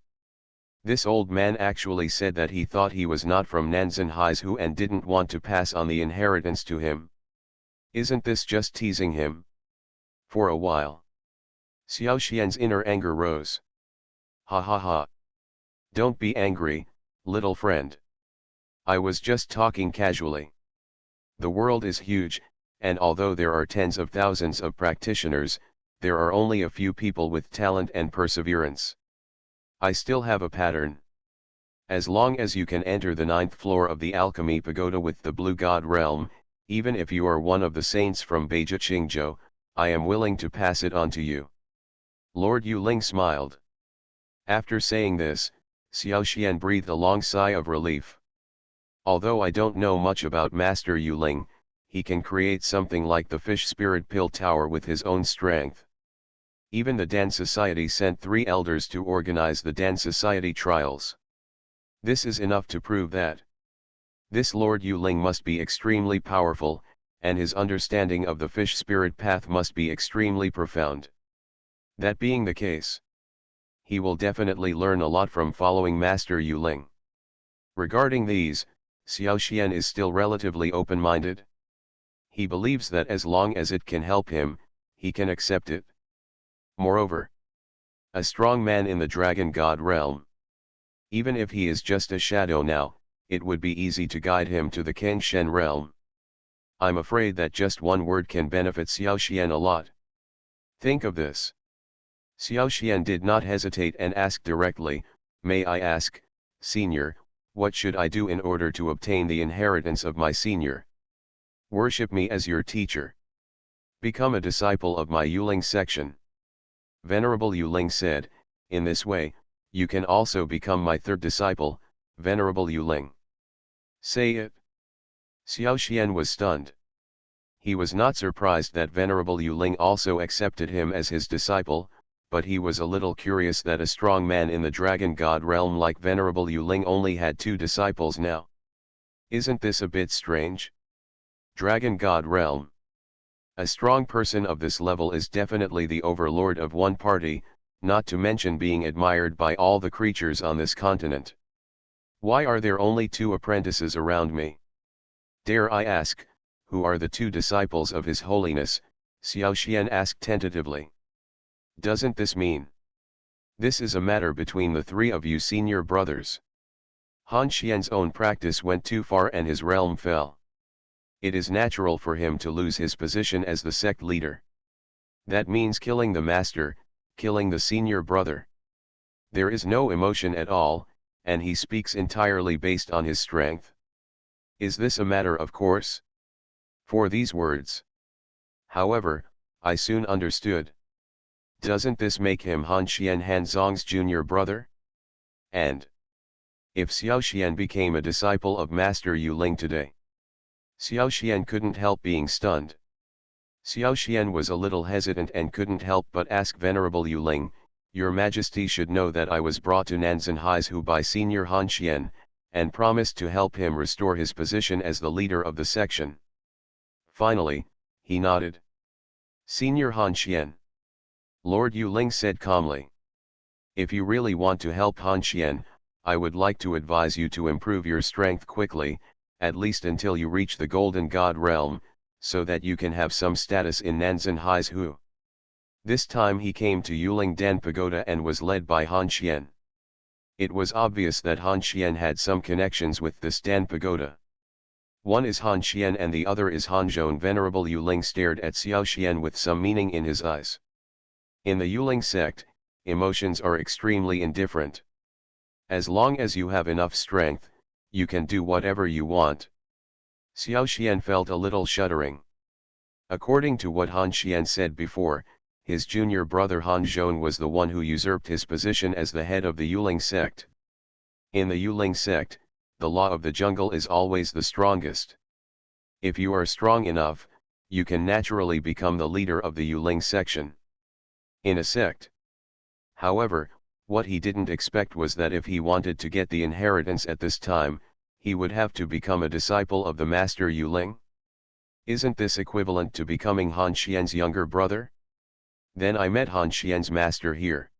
This old man actually said that he thought he was not from Nanzan Haizhu and didn't want to pass on the inheritance to him. Isn't this just teasing him? For a while, Xiao Xian's inner anger rose. Ha ha ha. Don't be angry, little friend. I was just talking casually. The world is huge, and although there are tens of thousands of practitioners, there are only a few people with talent and perseverance. I still have a pattern. As long as you can enter the 9th floor of the Alchemy Pagoda with the Blue God Realm, even if you are one of the saints from Beija Qingzhou, I am willing to pass it on to you. Lord Yuling smiled. After saying this, Xiao Xian breathed a long sigh of relief. Although I don't know much about Master Yuling, he can create something like the Fish Spirit Pill Tower with his own strength. Even the Dan Society sent 3 elders to organize the Dan Society trials. This is enough to prove that this Lord Yuling must be extremely powerful, and his understanding of the fish spirit path must be extremely profound. That being the case, he will definitely learn a lot from following Master Yuling. Regarding these, Xiao Xian is still relatively open-minded. He believes that as long as it can help him, he can accept it. Moreover, a strong man in the Dragon God realm. Even if he is just a shadow now, it would be easy to guide him to the Kengshen realm. I'm afraid that just one word can benefit Xiao Xian a lot. Think of this. Xiao Xian did not hesitate and asked directly, may I ask, Senior, what should I do in order to obtain the inheritance of my senior? Worship me as your teacher. Become a disciple of my Yuling section. Venerable Yuling said, in this way, you can also become my third disciple, Venerable Yuling. Say it. Xiao Xian was stunned. He was not surprised that Venerable Yuling also accepted him as his disciple, but he was a little curious that a strong man in the Dragon God realm like Venerable Yuling only had 2 disciples now. Isn't this a bit strange? Dragon God realm. A strong person of this level is definitely the overlord of one party, not to mention being admired by all the creatures on this continent. Why are there only 2 apprentices around me? Dare I ask, who are the 2 disciples of His Holiness? Xiao Xian asked tentatively. Doesn't this mean this is a matter between the 3 of you senior brothers? Han Xian's own practice went too far and his realm fell. It is natural for him to lose his position as the sect leader. That means killing the master, killing the senior brother. There is no emotion at all, and he speaks entirely based on his strength. Is this a matter of course? For these words. However, I soon understood. Doesn't this make him Han Xian Hanzong's junior brother? And if Xiao Xian became a disciple of Master Yuling today, Xiao Xian couldn't help being stunned. Xiao Xian was a little hesitant and couldn't help but ask Venerable Yuling, Your Majesty should know that I was brought to Nanzan Haizhu by Senior Han Xian, and promised to help him restore his position as the leader of the section. Finally, he nodded. Senior Han Xian. Lord Yuling said calmly. If you really want to help Han Xian, I would like to advise you to improve your strength quickly, at least until you reach the Golden God realm, so that you can have some status in Nanzan Haizhu. This time he came to Yuling Dan Pagoda and was led by Han Xian. It was obvious that Han Xian had some connections with this Dan Pagoda. One is Han Xian and the other is Han Zhong. Venerable Yuling stared at Xiao Xian with some meaning in his eyes. In the Yuling sect, emotions are extremely indifferent. As long as you have enough strength, you can do whatever you want. Xiao Xian felt a little shuddering. According to what Han Xian said before, his junior brother Han Zhong was the one who usurped his position as the head of the Yuling sect. In the Yuling sect, the law of the jungle is always the strongest. If you are strong enough, you can naturally become the leader of the Yuling section in a sect. However, what he didn't expect was that if he wanted to get the inheritance at this time, he would have to become a disciple of the master Yuling. Isn't this equivalent to becoming Han Xian's younger brother? Then I met Han Xian's master here.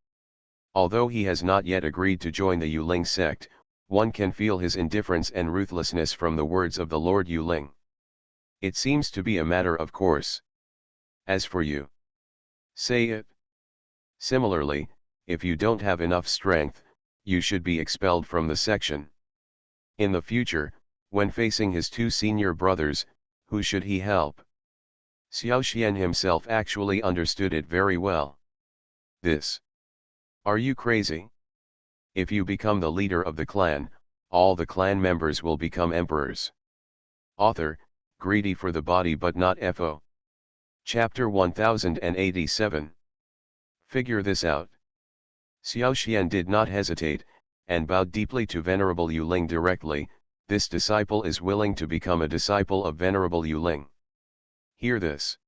Although he has not yet agreed to join the Yuling sect, one can feel his indifference and ruthlessness from the words of the Lord Yuling. It seems to be a matter of course. As for you, say it. Similarly, if you don't have enough strength, you should be expelled from the section. In the future, when facing his two senior brothers, who should he help? Xiao Xian himself actually understood it very well. This. Are you crazy? If you become the leader of the clan, all the clan members will become emperors. Author, greedy for the body but not FO. Chapter 1087. Figure this out. Xiao Xian did not hesitate, and bowed deeply to Venerable Yuling directly. This disciple is willing to become a disciple of Venerable Yuling. Hear this.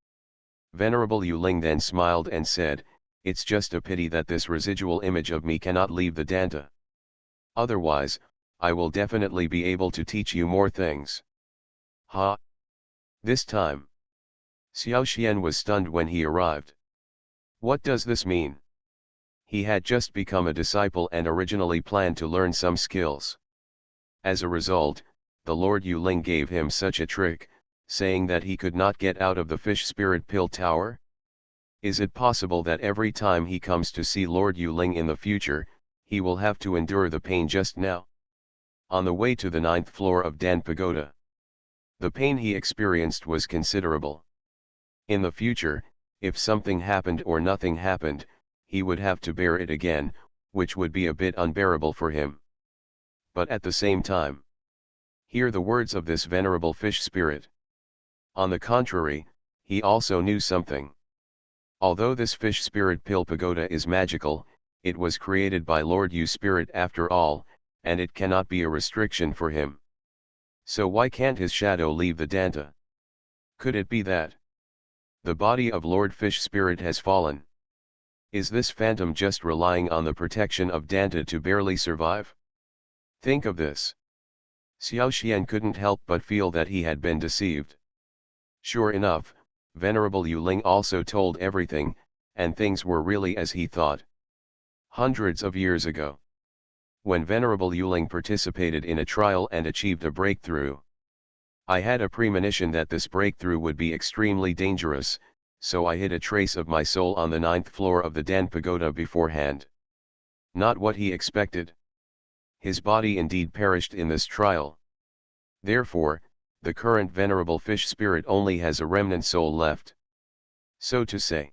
Venerable Yuling then smiled and said, "It's just a pity that this residual image of me cannot leave the Danta. Otherwise, I will definitely be able to teach you more things." Ha! This time. Xiao Xian was stunned when he arrived. What does this mean? He had just become a disciple and originally planned to learn some skills. As a result, the Lord Yuling gave him such a trick, saying that he could not get out of the fish spirit pill tower? Is it possible that every time he comes to see Lord Yuling in the future, he will have to endure the pain just now? On the way to the 9th floor of Dan Pagoda, the pain he experienced was considerable. In the future, if something happened or nothing happened, he would have to bear it again, which would be a bit unbearable for him. But at the same time, hear the words of this venerable fish spirit. On the contrary, he also knew something. Although this fish spirit pill pagoda is magical, it was created by Lord Yu Spirit after all, and it cannot be a restriction for him. So why can't his shadow leave the Danta? Could it be that the body of Lord Fish Spirit has fallen? Is this phantom just relying on the protection of Danta to barely survive? Think of this. Xiao Xian couldn't help but feel that he had been deceived. Sure enough, Venerable Yuling also told everything, and things were really as he thought. Hundreds of years ago, when Venerable Yuling participated in a trial and achieved a breakthrough, I had a premonition that this breakthrough would be extremely dangerous, so I hid a trace of my soul on the 9th floor of the Dan Pagoda beforehand. Not what he expected. His body indeed perished in this trial. Therefore, the current venerable fish spirit only has a remnant soul left. So to say,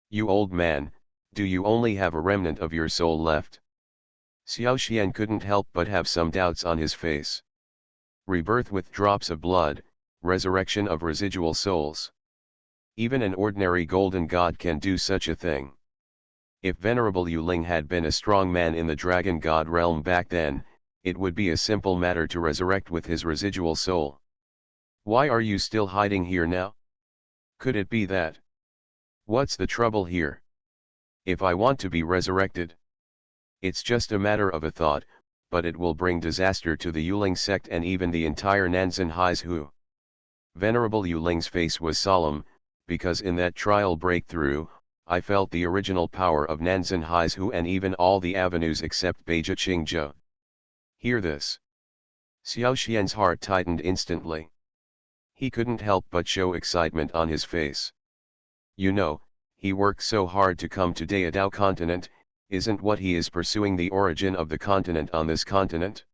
you old man, do you only have a remnant of your soul left? Xiao Xian couldn't help but have some doubts on his face. Rebirth with drops of blood, resurrection of residual souls. Even an ordinary golden god can do such a thing. If Venerable Yuling had been a strong man in the dragon god realm back then, it would be a simple matter to resurrect with his residual soul. Why are you still hiding here now? Could it be that? What's the trouble here? If I want to be resurrected, it's just a matter of a thought, but it will bring disaster to the Yuling sect and even the entire Nanzan Haizu. Venerable Yuling's face was solemn, because in that trial breakthrough, I felt the original power of Nanzan Haizu and even all the avenues except Beija Qingzhou. Hear this. Xiao Xian's heart tightened instantly. He couldn't help but show excitement on his face. You know, he worked so hard to come to Daedao continent. Isn't what he is pursuing the origin of the continent on this continent?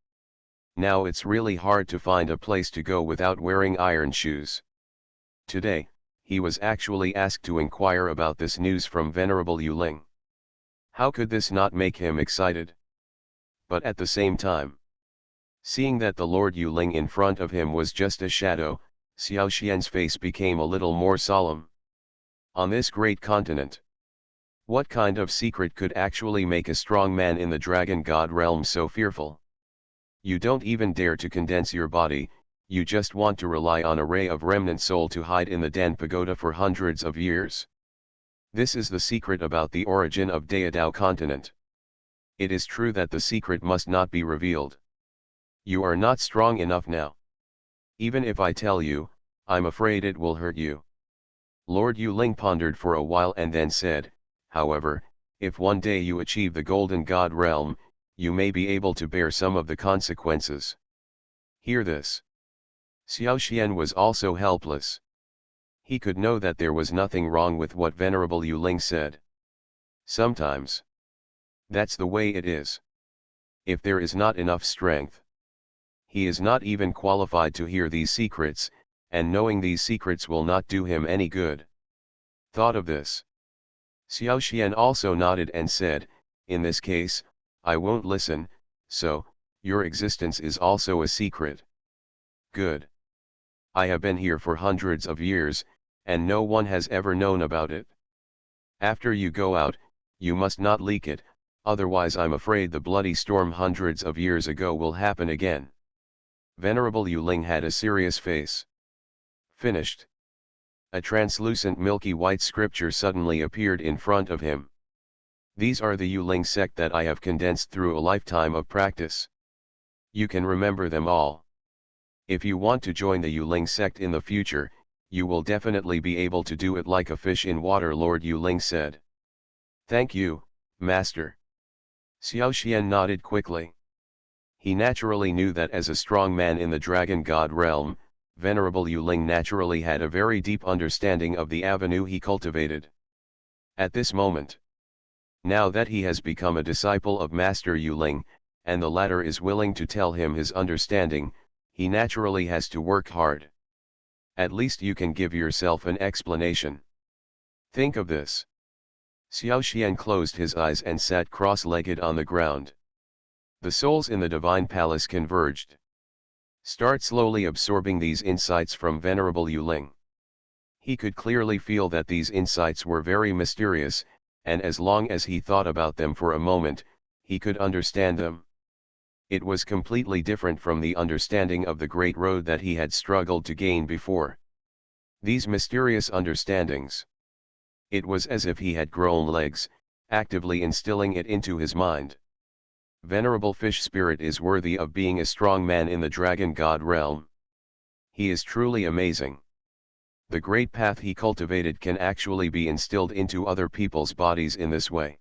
Now it's really hard to find a place to go without wearing iron shoes. Today, he was actually asked to inquire about this news from Venerable Yuling. How could this not make him excited? But at the same time, Seeing that the Lord Yuling in front of him was just a shadow, Xiao Xian's face became a little more solemn. On this great continent, what kind of secret could actually make a strong man in the dragon god realm so fearful? You don't even dare to condense your body, you just want to rely on a ray of remnant soul to hide in the Dan pagoda for hundreds of years. This is the secret about the origin of Daodao continent. It is true that the secret must not be revealed. You are not strong enough now. Even if I tell you, I'm afraid it will hurt you. Lord Yuling pondered for a while and then said, however, if one day you achieve the golden god realm, you may be able to bear some of the consequences. Hear this. Xiao Xian was also helpless. He could know that there was nothing wrong with what Venerable Yuling said. Sometimes. That's the way it is. If there is not enough strength, he is not even qualified to hear these secrets, and knowing these secrets will not do him any good. Thought of this. Xiao Xian also nodded and said, in this case, I won't listen, so, your existence is also a secret. Good. I have been here for hundreds of years, and no one has ever known about it. After you go out, you must not leak it, otherwise I'm afraid the bloody storm hundreds of years ago will happen again. Venerable Yuling had a serious face. Finished. A translucent milky white scripture suddenly appeared in front of him. These are the Yuling sect that I have condensed through a lifetime of practice. You can remember them all. If you want to join the Yuling sect in the future, you will definitely be able to do it like a fish in water, Lord Yuling said. Thank you, Master. Xiao Xian nodded quickly. He naturally knew that as a strong man in the dragon god realm, Venerable Yuling naturally had a very deep understanding of the avenue he cultivated. At this moment, now that he has become a disciple of Master Yuling, and the latter is willing to tell him his understanding, he naturally has to work hard. At least you can give yourself an explanation. Think of this. Xiao Xian closed his eyes and sat cross-legged on the ground. The souls in the divine palace converged. Start slowly absorbing these insights from Venerable Yuling. He could clearly feel that these insights were very mysterious, and as long as he thought about them for a moment, he could understand them. It was completely different from the understanding of the Great Road that he had struggled to gain before. These mysterious understandings. It was as if he had grown legs, actively instilling it into his mind. Venerable Fish Spirit is worthy of being a strong man in the dragon god realm. He is truly amazing. The great path he cultivated can actually be instilled into other people's bodies in this way.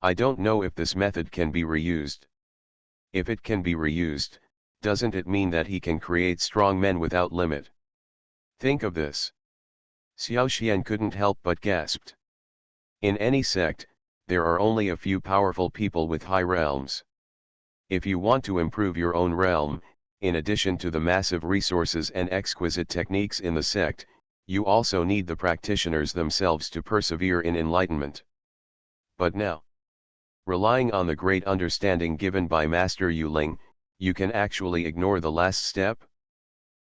I don't know if this method can be reused. If it can be reused, doesn't it mean that he can create strong men without limit? Think of this. Xiao Xian couldn't help but gasped. In any sect, there are only a few powerful people with high realms. If you want to improve your own realm, in addition to the massive resources and exquisite techniques in the sect, you also need the practitioners themselves to persevere in enlightenment. But now, relying on the great understanding given by Master Yuling, you can actually ignore the last step?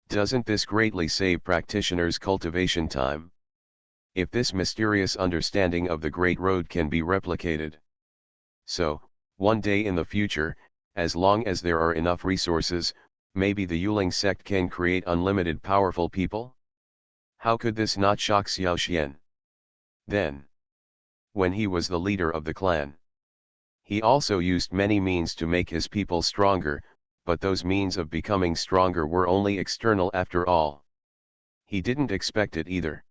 Doesn't this greatly save practitioners' cultivation time? If this mysterious understanding of the Great Road can be replicated. So, one day in the future, as long as there are enough resources, maybe the Yuling sect can create unlimited powerful people? How could this not shock Xiao Xian? Then, when he was the leader of the clan, he also used many means to make his people stronger, but those means of becoming stronger were only external after all. He didn't expect it either.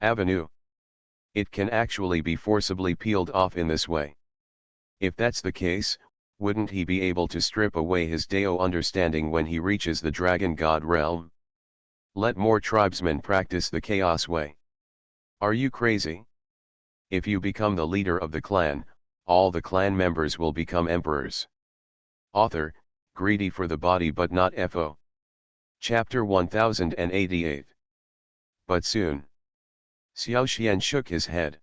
Avenue. It can actually be forcibly peeled off in this way. If that's the case, wouldn't he be able to strip away his Dao understanding when he reaches the dragon god realm? Let more tribesmen practice the chaos way. Are you crazy? If you become the leader of the clan, all the clan members will become emperors. Author, greedy for the body but not FO. Chapter 1088. But soon. Xiao Xian shook his head.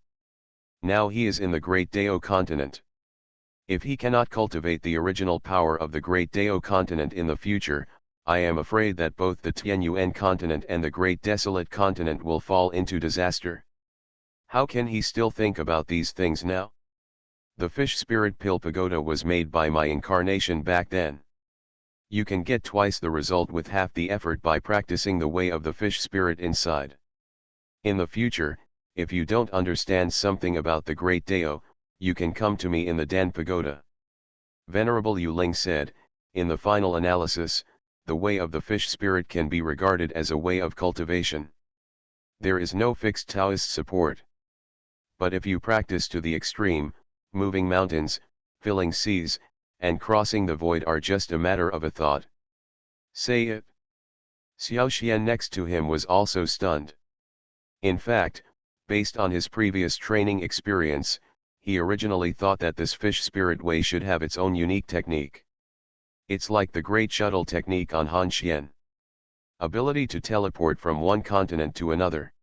Now he is in the great Dao continent. If he cannot cultivate the original power of the great Dao continent in the future, I am afraid that both the Tianyuan continent and the great desolate continent will fall into disaster. How can he still think about these things now? The fish spirit pill pagoda was made by my incarnation back then. You can get twice the result with half the effort by practicing the way of the fish spirit inside. In the future, if you don't understand something about the great Dao, you can come to me in the Dan Pagoda. Venerable Yuling said, in the final analysis, the way of the fish spirit can be regarded as a way of cultivation. There is no fixed Taoist support. But if you practice to the extreme, moving mountains, filling seas, and crossing the void are just a matter of a thought. Say it. Xiao Xian next to him was also stunned. In fact, based on his previous training experience, he originally thought that this fish spirit way should have its own unique technique. It's like the great shuttle technique on Han Xian. Ability to teleport from one continent to another.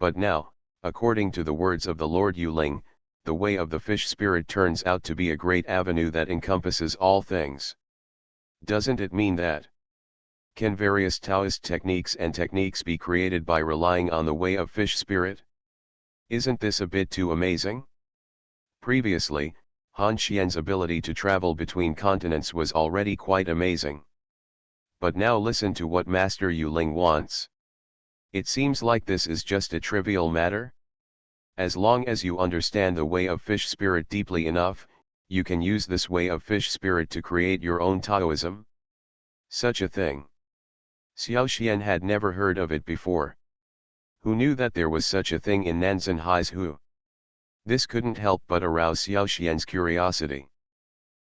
But now, according to the words of the Lord Yuling, the way of the fish spirit turns out to be a great avenue that encompasses all things. Doesn't it mean that? Can various Taoist techniques and techniques be created by relying on the way of fish spirit? Isn't this a bit too amazing? Previously, Han Xian's ability to travel between continents was already quite amazing. But now listen to what Master Yuling wants. It seems like this is just a trivial matter. As long as you understand the way of fish spirit deeply enough, you can use this way of fish spirit to create your own Taoism. Such a thing. Xiao Xian had never heard of it before. Who knew that there was such a thing in Nanzan Hai's Hu? This couldn't help but arouse Xiao Xian's curiosity.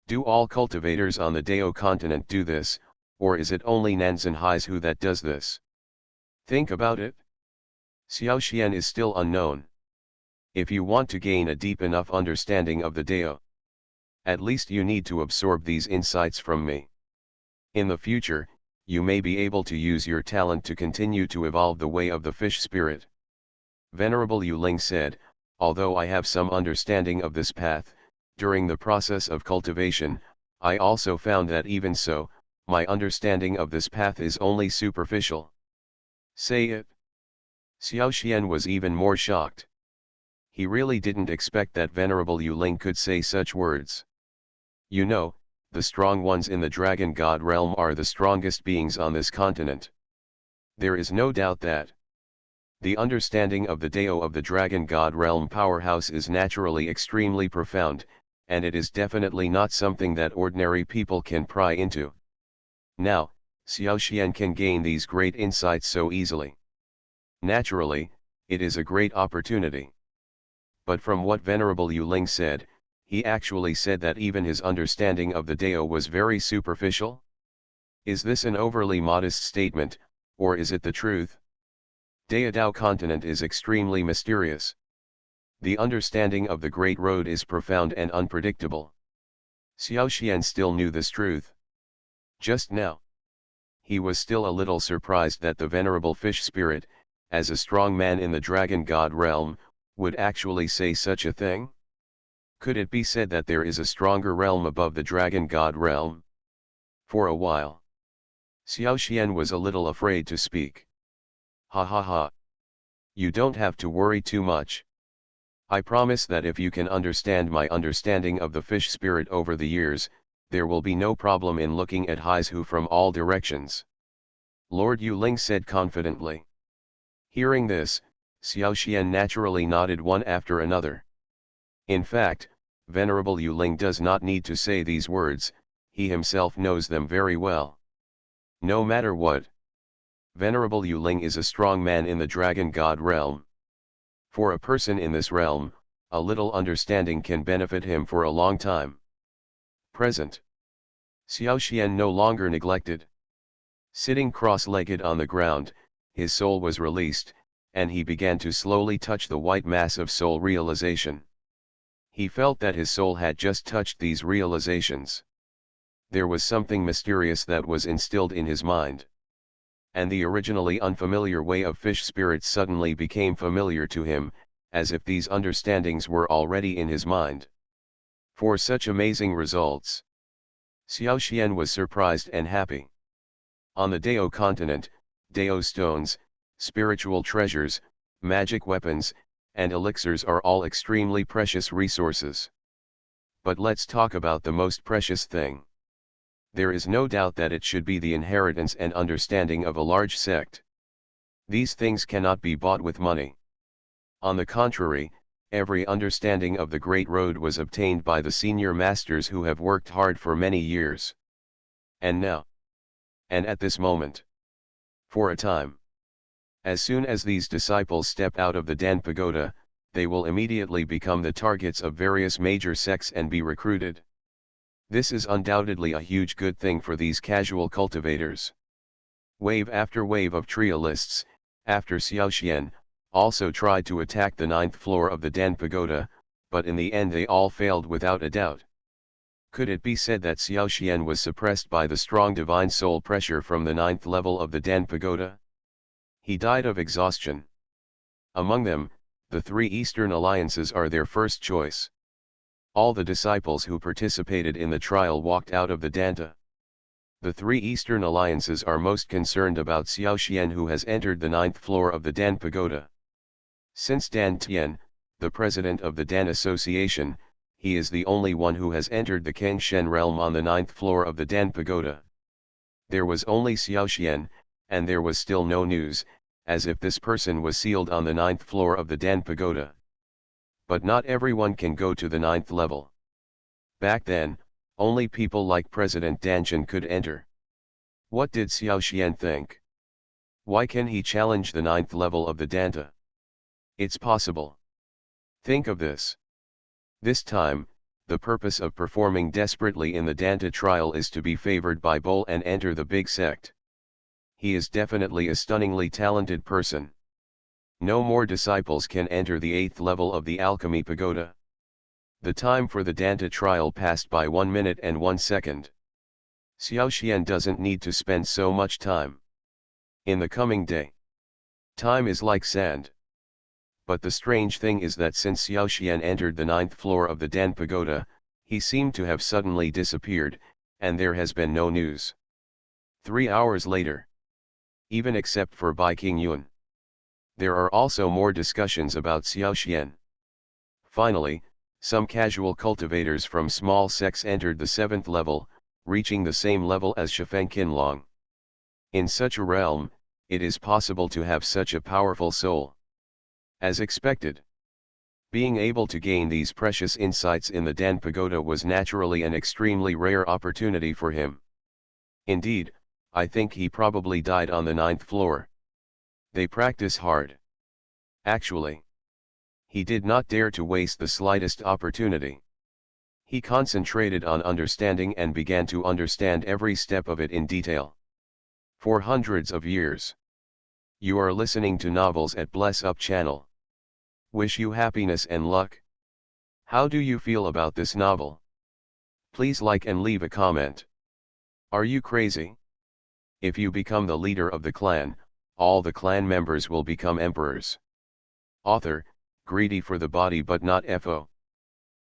Do all cultivators on the Dao continent do this, or is it only Nanzan Hai's Hu that does this? Think about it. Xiao Xian is still unknown. If you want to gain a deep enough understanding of the Dao, at least you need to absorb these insights from me. In the future, you may be able to use your talent to continue to evolve the way of the fish spirit. Venerable Yuling said, although I have some understanding of this path, during the process of cultivation, I also found that even so, my understanding of this path is only superficial. Say it. Xiao Xian was even more shocked. He really didn't expect that Venerable Yuling could say such words. You know, the strong ones in the dragon god realm are the strongest beings on this continent. There is no doubt that the understanding of the Dao of the dragon god realm powerhouse is naturally extremely profound, and it is definitely not something that ordinary people can pry into. Now, Xiao Xian can gain these great insights so easily. Naturally, it is a great opportunity. But from what Venerable Yuling said, he actually said that even his understanding of the Dao was very superficial? Is this an overly modest statement, or is it the truth? Dao continent is extremely mysterious. The understanding of the Great Road is profound and unpredictable. Xiao Xian still knew this truth. Just now, he was still a little surprised that the venerable fish spirit, as a strong man in the dragon god realm, would actually say such a thing? Could it be said that there is a stronger realm above the dragon god realm? For a while, Xiao Xian was a little afraid to speak. Ha ha ha. You don't have to worry too much. I promise that if you can understand my understanding of the fish spirit over the years, there will be no problem in looking at Hai's Hu from all directions. Lord Yuling said confidently. Hearing this, Xiao Xian naturally nodded one after another. In fact, Venerable Yuling does not need to say these words, he himself knows them very well. No matter what, Venerable Yuling is a strong man in the dragon god realm. For a person in this realm, a little understanding can benefit him for a long time. Present. Xiao Xian no longer neglected. Sitting cross-legged on the ground, his soul was released, and he began to slowly touch the white mass of soul realization. He felt that his soul had just touched these realizations. There was something mysterious that was instilled in his mind. And the originally unfamiliar way of fish spirits suddenly became familiar to him, as if these understandings were already in his mind. For such amazing results, Xiao Xian was surprised and happy. On the Dao continent, Dao stones, spiritual treasures, magic weapons, and elixirs are all extremely precious resources. But let's talk about the most precious thing. There is no doubt that it should be the inheritance and understanding of a large sect. These things cannot be bought with money. On the contrary, every understanding of the Great Road was obtained by the senior masters who have worked hard for many years. And now, and at this moment, for a time, as soon as these disciples step out of the Dan Pagoda, they will immediately become the targets of various major sects and be recruited. This is undoubtedly a huge good thing for these casual cultivators. Wave after wave of trialists, after Xiao Xian, also tried to attack the 9th floor of the Dan Pagoda, but in the end they all failed without a doubt. Could it be said that Xiao Xian was suppressed by the strong divine soul pressure from the 9th level of the Dan Pagoda? He died of exhaustion. Among them, the three Eastern alliances are their first choice. All the disciples who participated in the trial walked out of the Danta. The three Eastern alliances are most concerned about Xiao Xian, who has entered the 9th floor of the Dan Pagoda. Since Dan Tian, the president of the Dan Association, he is the only one who has entered the Kengshen realm on the 9th floor of the Dan Pagoda. There was only Xiao Xian, and there was still no news, as if this person was sealed on the 9th floor of the Dan Pagoda. But not everyone can go to the 9th level. Back then, only people like President Danshan could enter. What did Xiao Xian think? Why can he challenge the 9th level of the Danta? It's possible. Think of this. This time, the purpose of performing desperately in the Danta trial is to be favored by Bol and enter the big sect. He is definitely a stunningly talented person. No more disciples can enter the 8th level of the Alchemy Pagoda. The time for the Danta trial passed by 1 minute and 1 second. Xiao Xian doesn't need to spend so much time. In the coming day, time is like sand. But the strange thing is that since Xiao Xian entered the 9th floor of the Dan Pagoda, he seemed to have suddenly disappeared, and there has been no news. 3 hours later, even except for Bai Qingyun, there are also more discussions about Xiao Xian. Finally, some casual cultivators from small sects entered the 7th level, reaching the same level as Shifeng Qinlong. In such a realm, it is possible to have such a powerful soul. As expected, being able to gain these precious insights in the Dan Pagoda was naturally an extremely rare opportunity for him. Indeed, I think he probably died on the 9th floor. They practice hard. Actually, he did not dare to waste the slightest opportunity. He concentrated on understanding and began to understand every step of it in detail. For hundreds of years. You are listening to Novels at Bless Up channel. Wish you happiness and luck. How do you feel about this novel? Please like and leave a comment. Are you crazy? If you become the leader of the clan, all the clan members will become emperors. Author, greedy for the body but not FO.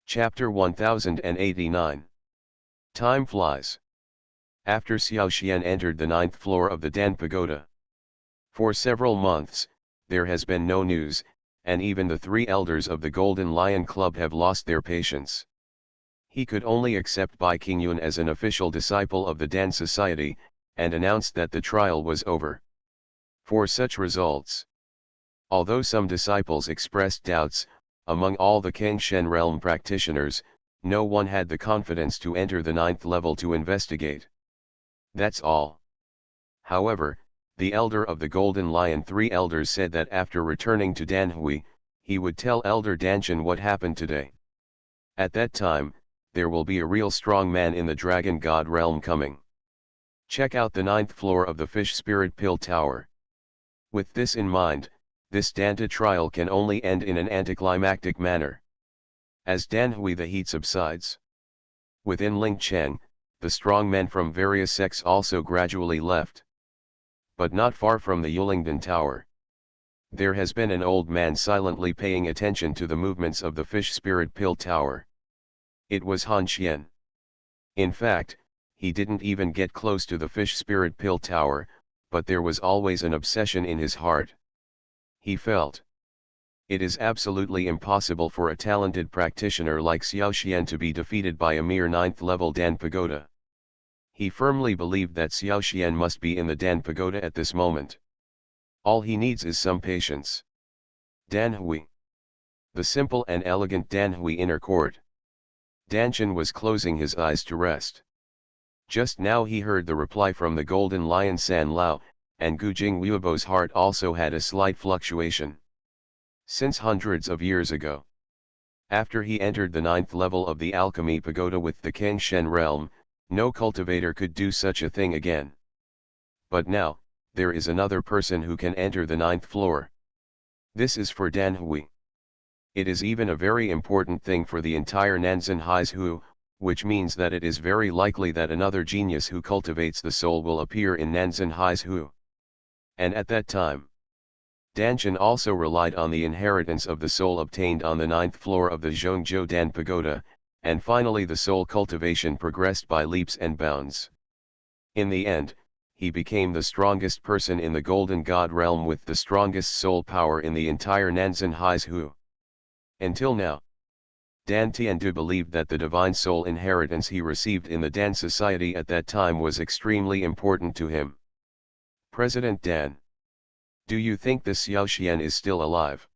Chapter 1089. Time flies. After Xiao Xian entered the 9th floor of the Dan Pagoda. For several months, there has been no news, and even the three elders of the Golden Lion Club have lost their patience. He could only accept Bai Qingyun as an official disciple of the Dan Society, and announced that the trial was over. For such results, although some disciples expressed doubts, among all the Kengshen realm practitioners, no one had the confidence to enter the 9th level to investigate. That's all. However, the elder of the Golden Lion, three elders, said that after returning to Danhui, he would tell Elder Danshan what happened today. At that time, there will be a real strong man in the Dragon God realm coming. Check out the 9th floor of the Fish Spirit Pill Tower. With this in mind, this Danta trial can only end in an anticlimactic manner. As Danhui the heat subsides. Within Lingcheng, the strong men from various sects also gradually left. But not far from the Yulingdan Tower, there has been an old man silently paying attention to the movements of the Fish Spirit Pill Tower. It was Han Xian. In fact, he didn't even get close to the fish spirit pill tower, but there was always an obsession in his heart. He felt. It is absolutely impossible for a talented practitioner like Xiao Xian to be defeated by a mere 9th level Dan Pagoda. He firmly believed that Xiao Xian must be in the Dan Pagoda at this moment. All he needs is some patience. Dan Hui. The simple and elegant Dan Hui inner court. Danchen was closing his eyes to rest. Just now he heard the reply from the Golden Lion San Lao, and Gu Jing Wuobo's heart also had a slight fluctuation. Since hundreds of years ago, after he entered the 9th level of the Alchemy Pagoda with the Kengshen realm, no cultivator could do such a thing again. But now, there is another person who can enter the 9th floor. This is for Dan Hui. It is even a very important thing for the entire Nanzan Hai's Hu, which means that it is very likely that another genius who cultivates the soul will appear in Nanzan Hai's Hu. And at that time, Danchen also relied on the inheritance of the soul obtained on the 9th floor of the Zhongzhou Dan Pagoda, and finally the soul cultivation progressed by leaps and bounds. In the end, he became the strongest person in the Golden God realm with the strongest soul power in the entire Nanzan Hai's Hu. Until now, Dan Tiandu believed that the divine soul inheritance he received in the Dan society at that time was extremely important to him. President Dan. Do you think the Xiao Xian is still alive?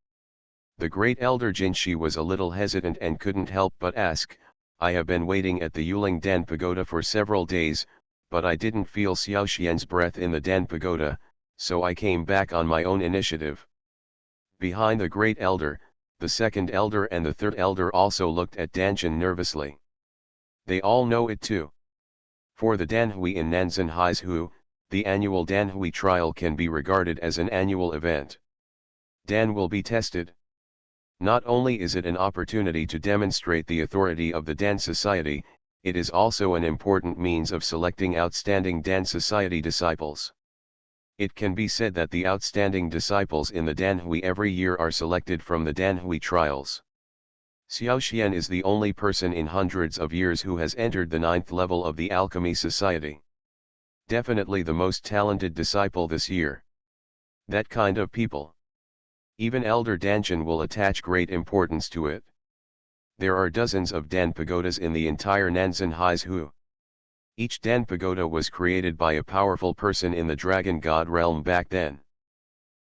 The great elder Jinshi was a little hesitant and couldn't help but ask, I have been waiting at the Yuling Dan Pagoda for several days, but I didn't feel Xiao Xian's breath in the Dan Pagoda, so I came back on my own initiative. Behind the great elder, the second elder and the third elder also looked at Danchen nervously. They all know it too. For the Danhui in Nanzan Hai's Hu, the annual Danhui trial can be regarded as an annual event. Dan will be tested. Not only is it an opportunity to demonstrate the authority of the Dan Society, it is also an important means of selecting outstanding Dan Society disciples. It can be said that the outstanding disciples in the Danhui every year are selected from the Danhui trials. Xiao Xian is the only person in hundreds of years who has entered the 9th level of the Alchemy Society. Definitely the most talented disciple this year. That kind of people. Even Elder Danchen will attach great importance to it. There are dozens of Dan pagodas in the entire Nanzan Hai's Hu. Each Dan pagoda was created by a powerful person in the Dragon God realm back then.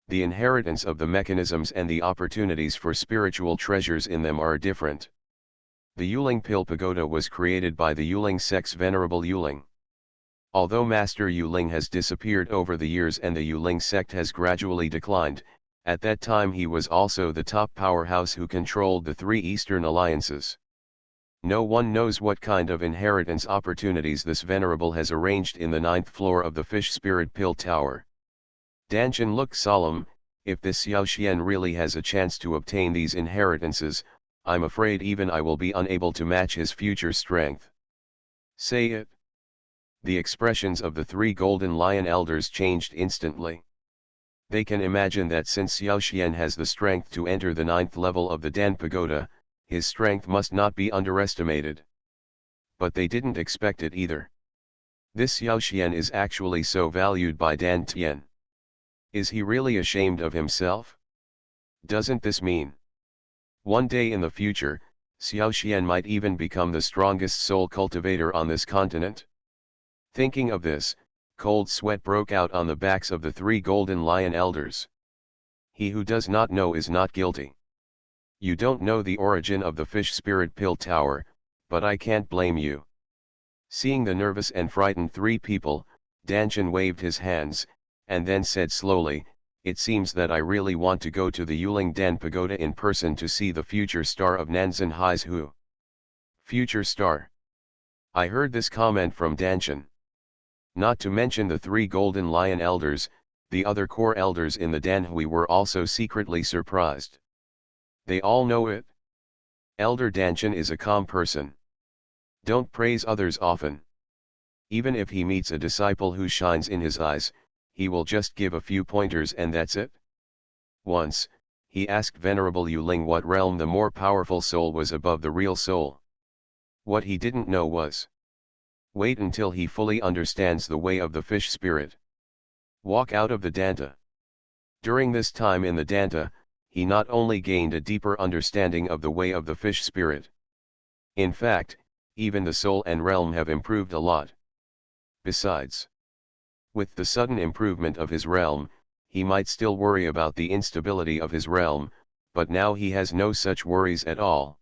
The inheritance of the mechanisms and the opportunities for spiritual treasures in them are different. The Yuling Pill Pagoda was created by the Yuling sect's Venerable Yuling. Although Master Yuling has disappeared over the years and the Yuling sect has gradually declined, at that time he was also the top powerhouse who controlled the three Eastern alliances. No one knows what kind of inheritance opportunities this Venerable has arranged in the 9th floor of the Fish Spirit Pill Tower. Danchen looked solemn. If this Xiao Xian really has a chance to obtain these inheritances, I'm afraid even I will be unable to match his future strength. Say it. The expressions of the three Golden Lion elders changed instantly. They can imagine that since Xiao Xian has the strength to enter the 9th level of the Dan Pagoda, his strength must not be underestimated. But they didn't expect it either. This Xiao Xian is actually so valued by Dan Tian. Is he really ashamed of himself? Doesn't this mean one day in the future, Xiao Xian might even become the strongest soul cultivator on this continent? Thinking of this, cold sweat broke out on the backs of the three Golden Lion elders. He who does not know is not guilty. You don't know the origin of the Fish Spirit Pill Tower, but I can't blame you. Seeing the nervous and frightened three people, Danchen waved his hands, and then said slowly, it seems that I really want to go to the Yuling Dan Pagoda in person to see the future star of Nanzan Hai's Hu. Future star. I heard this comment from Danchen. Not to mention the three Golden Lion elders, the other core elders in the Danhui were also secretly surprised. They all know it. Elder Danchen is a calm person. Don't praise others often. Even if he meets a disciple who shines in his eyes, he will just give a few pointers and that's it. Once, he asked Venerable Yuling what realm the more powerful soul was above the real soul. What he didn't know was, wait until he fully understands the way of the fish spirit. Walk out of the Danta. During this time in the Danta, he not only gained a deeper understanding of the way of the fish spirit. In fact, even the soul and realm have improved a lot. Besides, with the sudden improvement of his realm, he might still worry about the instability of his realm, but now he has no such worries at all.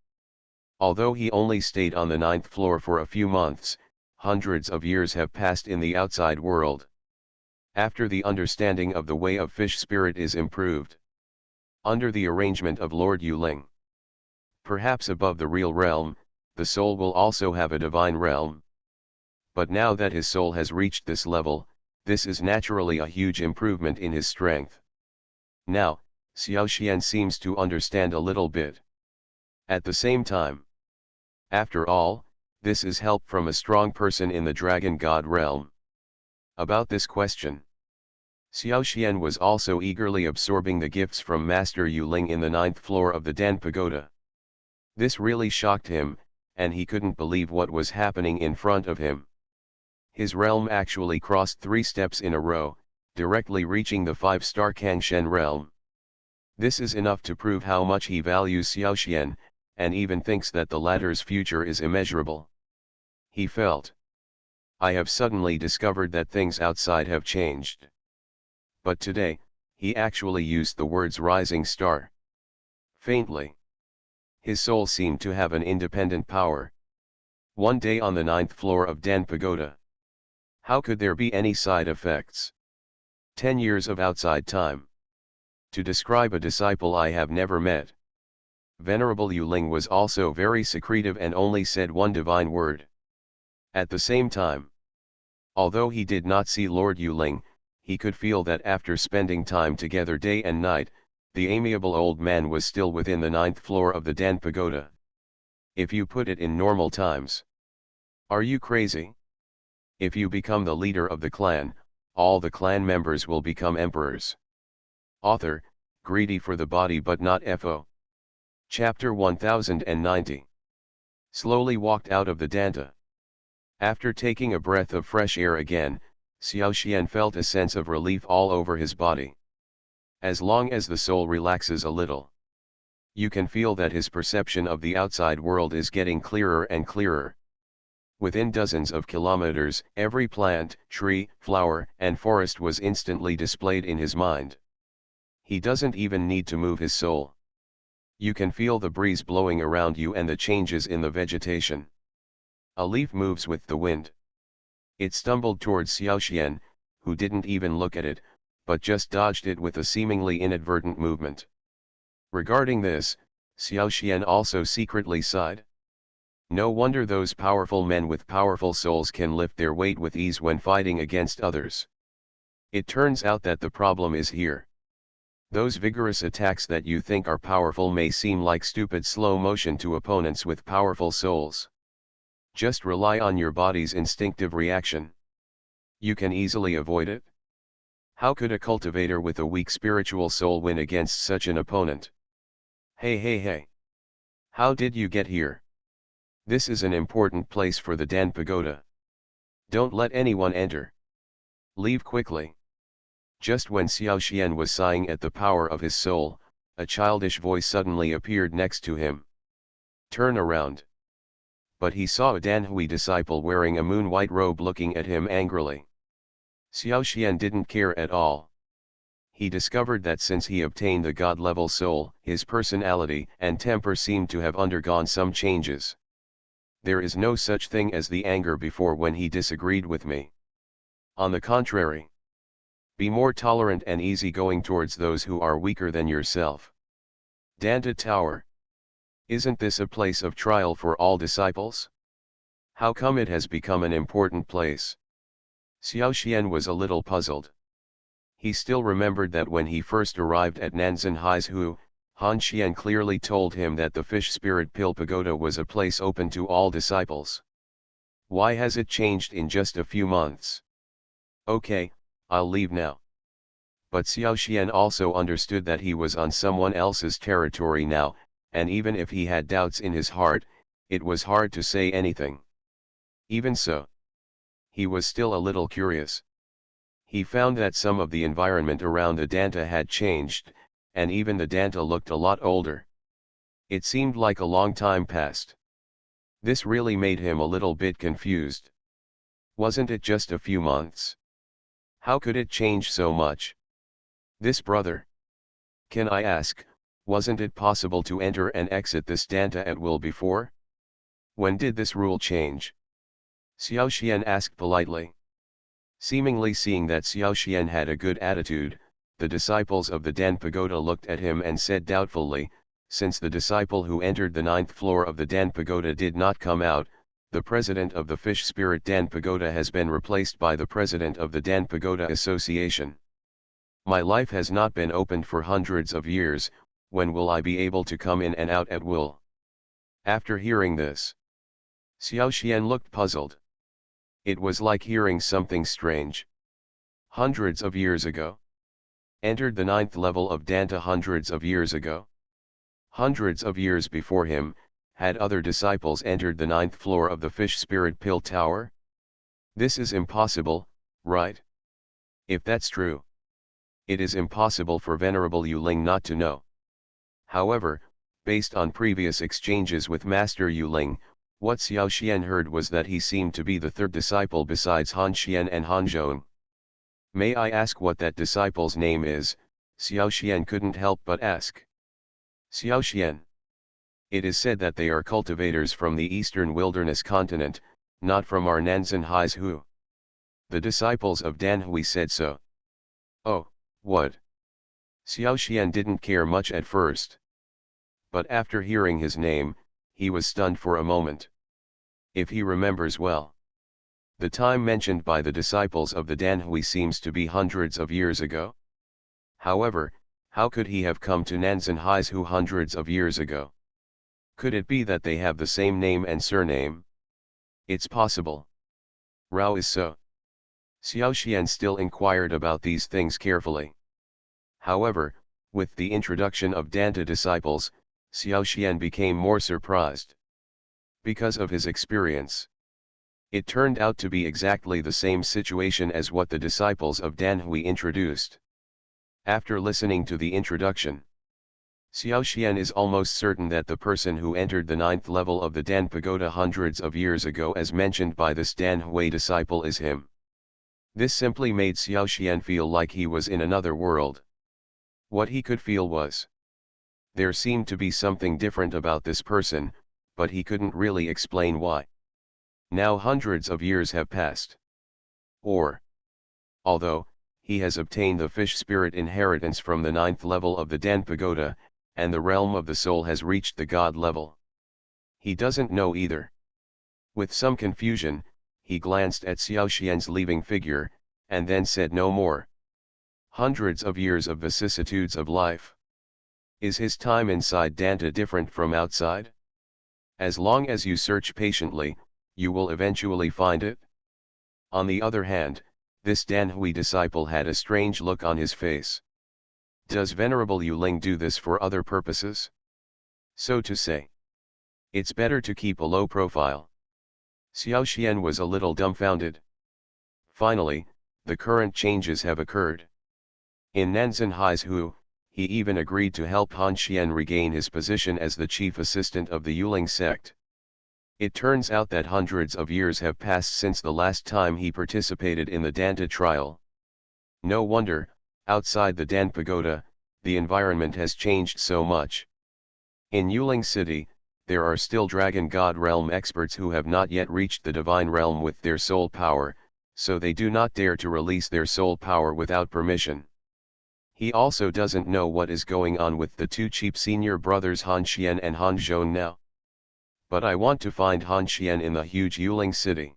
Although he only stayed on the 9th floor for a few months, hundreds of years have passed in the outside world. After the understanding of the way of fish spirit is improved, under the arrangement of Lord Yuling, perhaps above the real realm, the soul will also have a divine realm. But now that his soul has reached this level, this is naturally a huge improvement in his strength. Now, Xiaoxian seems to understand a little bit. At the same time, after all, this is help from a strong person in the dragon god realm. About this question, Xiaoxian was also eagerly absorbing the gifts from Master Yuling in the 9th floor of the Dan Pagoda. This really shocked him, and he couldn't believe what was happening in front of him. His realm actually crossed 3 steps in a row, directly reaching the 5-star Kangshen realm. This is enough to prove how much he values Xiaoxian, and even thinks that the latter's future is immeasurable. He felt, I have suddenly discovered that things outside have changed. But today, he actually used the words rising star. Faintly. His soul seemed to have an independent power. One day on the 9th floor of Dan Pagoda. How could there be any side effects? 10 years of outside time. To describe a disciple I have never met. Venerable Yuling was also very secretive and only said one divine word. At the same time, although he did not see Lord Yuling, he could feel that after spending time together day and night, the amiable old man was still within the 9th floor of the Dan Pagoda. If you put it in normal times. Are you crazy? If you become the leader of the clan, all the clan members will become emperors. Author, greedy for the body but not FO. Chapter 1090. Slowly walked out of the Danta. After taking a breath of fresh air again, Xiaoxian felt a sense of relief all over his body. As long as the soul relaxes a little, you can feel that his perception of the outside world is getting clearer and clearer. Within dozens of kilometers, every plant, tree, flower, and forest was instantly displayed in his mind. He doesn't even need to move his soul. You can feel the breeze blowing around you and the changes in the vegetation. A leaf moves with the wind. It stumbled towards Xiaoxian, who didn't even look at it, but just dodged it with a seemingly inadvertent movement. Regarding this, Xiaoxian also secretly sighed. No wonder those powerful men with powerful souls can lift their weight with ease when fighting against others. It turns out that the problem is here. Those vigorous attacks that you think are powerful may seem like stupid slow motion to opponents with powerful souls. Just rely on your body's instinctive reaction. You can easily avoid it. How could a cultivator with a weak spiritual soul win against such an opponent? Hey. How did you get here? This is an important place for the Dan Pagoda. Don't let anyone enter. Leave quickly. Just when Xiaoxian was sighing at the power of his soul, a childish voice suddenly appeared next to him. Turn around. But he saw a Danhui disciple wearing a moon-white robe looking at him angrily. Xiaoxian didn't care at all. He discovered that since he obtained the god-level soul, his personality and temper seemed to have undergone some changes. There is no such thing as the anger before when he disagreed with me. On the contrary, be more tolerant and easygoing towards those who are weaker than yourself. Danta Tower. Isn't this a place of trial for all disciples? How come it has become an important place? Xiaoxian was a little puzzled. He still remembered that when he first arrived at Nanzan Haizhu, Han Xian clearly told him that the Fish Spirit Pill Pagoda was a place open to all disciples. Why has it changed in just a few months? Okay, I'll leave now. But Xiaoxian also understood that he was on someone else's territory now, and even if he had doubts in his heart, It was hard to say anything. Even so, he was still a little curious. He found that some of the environment around the Danta had changed, and even the Danta looked a lot older. It seemed like a long time passed. This really made him a little bit confused. Wasn't it just a few months? How could it change so much? This brother. Can I ask, wasn't it possible to enter and exit this Danta at will before? When did this rule change? Xiao Xian asked politely. Seemingly seeing that Xiao Xian had a good attitude, the disciples of the Dan Pagoda looked at him and said doubtfully, since the disciple who entered the 9th floor of the Dan Pagoda did not come out, the president of the Fish Spirit Dan Pagoda has been replaced by the president of the Dan Pagoda Association. My life has not been opened for hundreds of years, when will I be able to come in and out at will? After hearing this, Xiao Xian looked puzzled. It was like hearing something strange. Hundreds of years ago. Entered the 9th level of Danta hundreds of years ago. Hundreds of years before him, had other disciples entered the 9th floor of the Fish Spirit Pill Tower? This is impossible, right? If that's true, it is impossible for Venerable Yuling not to know. However, based on previous exchanges with Master Yuling, what Xiao Xian heard was that he seemed to be the third disciple besides Han Xian and Han Zhong. May I ask what that disciple's name is? Xiao Xian couldn't help but ask. Xiao Xian. It is said that they are cultivators from the eastern wilderness continent, not from our Nanzan Hai's Hu. The disciples of Dan Hui said so. Oh, what? Xiao Xian didn't care much at first. But after hearing his name, he was stunned for a moment. If he remembers well, the time mentioned by the disciples of the Dan Hui seems to be hundreds of years ago. However, how could he have come to Nanzan Hai's Hu hundreds of years ago? Could it be that they have the same name and surname? It's possible. Rao is so. Xiao Xian still inquired about these things carefully. However, with the introduction of Danta disciples, Xiao Xian became more surprised. Because of his experience, it turned out to be exactly the same situation as what the disciples of Dan Hui introduced. After listening to the introduction, Xiao Xian is almost certain that the person who entered the 9th level of the Dan Pagoda hundreds of years ago as mentioned by this Dan Hui disciple is him. This simply made Xiao Xian feel like he was in another world. What he could feel was, there seemed to be something different about this person, but he couldn't really explain why. Now hundreds of years have passed. Although, he has obtained the fish spirit inheritance from the 9th level of the Dan Pagoda, and the realm of the soul has reached the God level. He doesn't know either. With some confusion, he glanced at Xiao Xian's leaving figure, and then said no more. Hundreds of years of vicissitudes of life. Is his time inside Danta different from outside? As long as you search patiently, you will eventually find it. On the other hand, this Dan Hui disciple had a strange look on his face. Does Venerable Yuling do this for other purposes? So to say, it's better to keep a low profile. Xiao Xian was a little dumbfounded. Finally, the current changes have occurred. In Nanzan Hai's Hu, he even agreed to help Han Xian regain his position as the chief assistant of the Yuling sect. It turns out that hundreds of years have passed since the last time he participated in the Danta trial. No wonder, outside the Dan Pagoda, the environment has changed so much. In Yuling City, there are still Dragon God Realm experts who have not yet reached the Divine Realm with their soul power, so they do not dare to release their soul power without permission. He also doesn't know what is going on with the two cheap senior brothers Han Xian and Han Zhong now. But I want to find Han Xian in the huge Yuling City.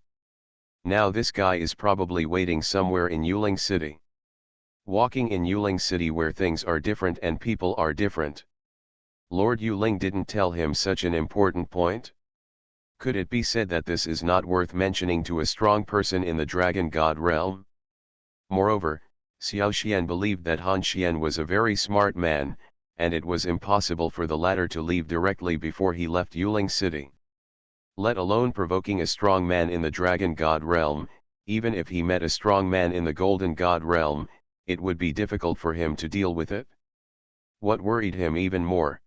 Now this guy is probably waiting somewhere in Yuling City. Walking in Yuling City where things are different and people are different. Lord Yuling didn't tell him such an important point? Could it be said that this is not worth mentioning to a strong person in the Dragon God realm? Moreover, Xiao Xian believed that Han Xian was a very smart man, and it was impossible for the latter to leave directly before he left Yuling City. let alone provoking a strong man in the dragon god realm. Even if he met a strong man in the golden god realm, it would be difficult for him to deal with it. What worried him even more?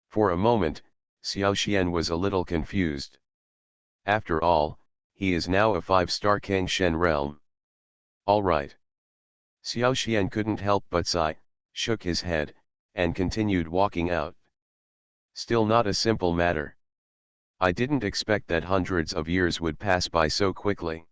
For a moment, Xiao Xian was a little confused. After all, he is now a 5-star Kang Shen realm. All right. Xiao Xian couldn't help but sigh, shook his head, and continued walking out. Still not a simple matter. I didn't expect that hundreds of years would pass by so quickly.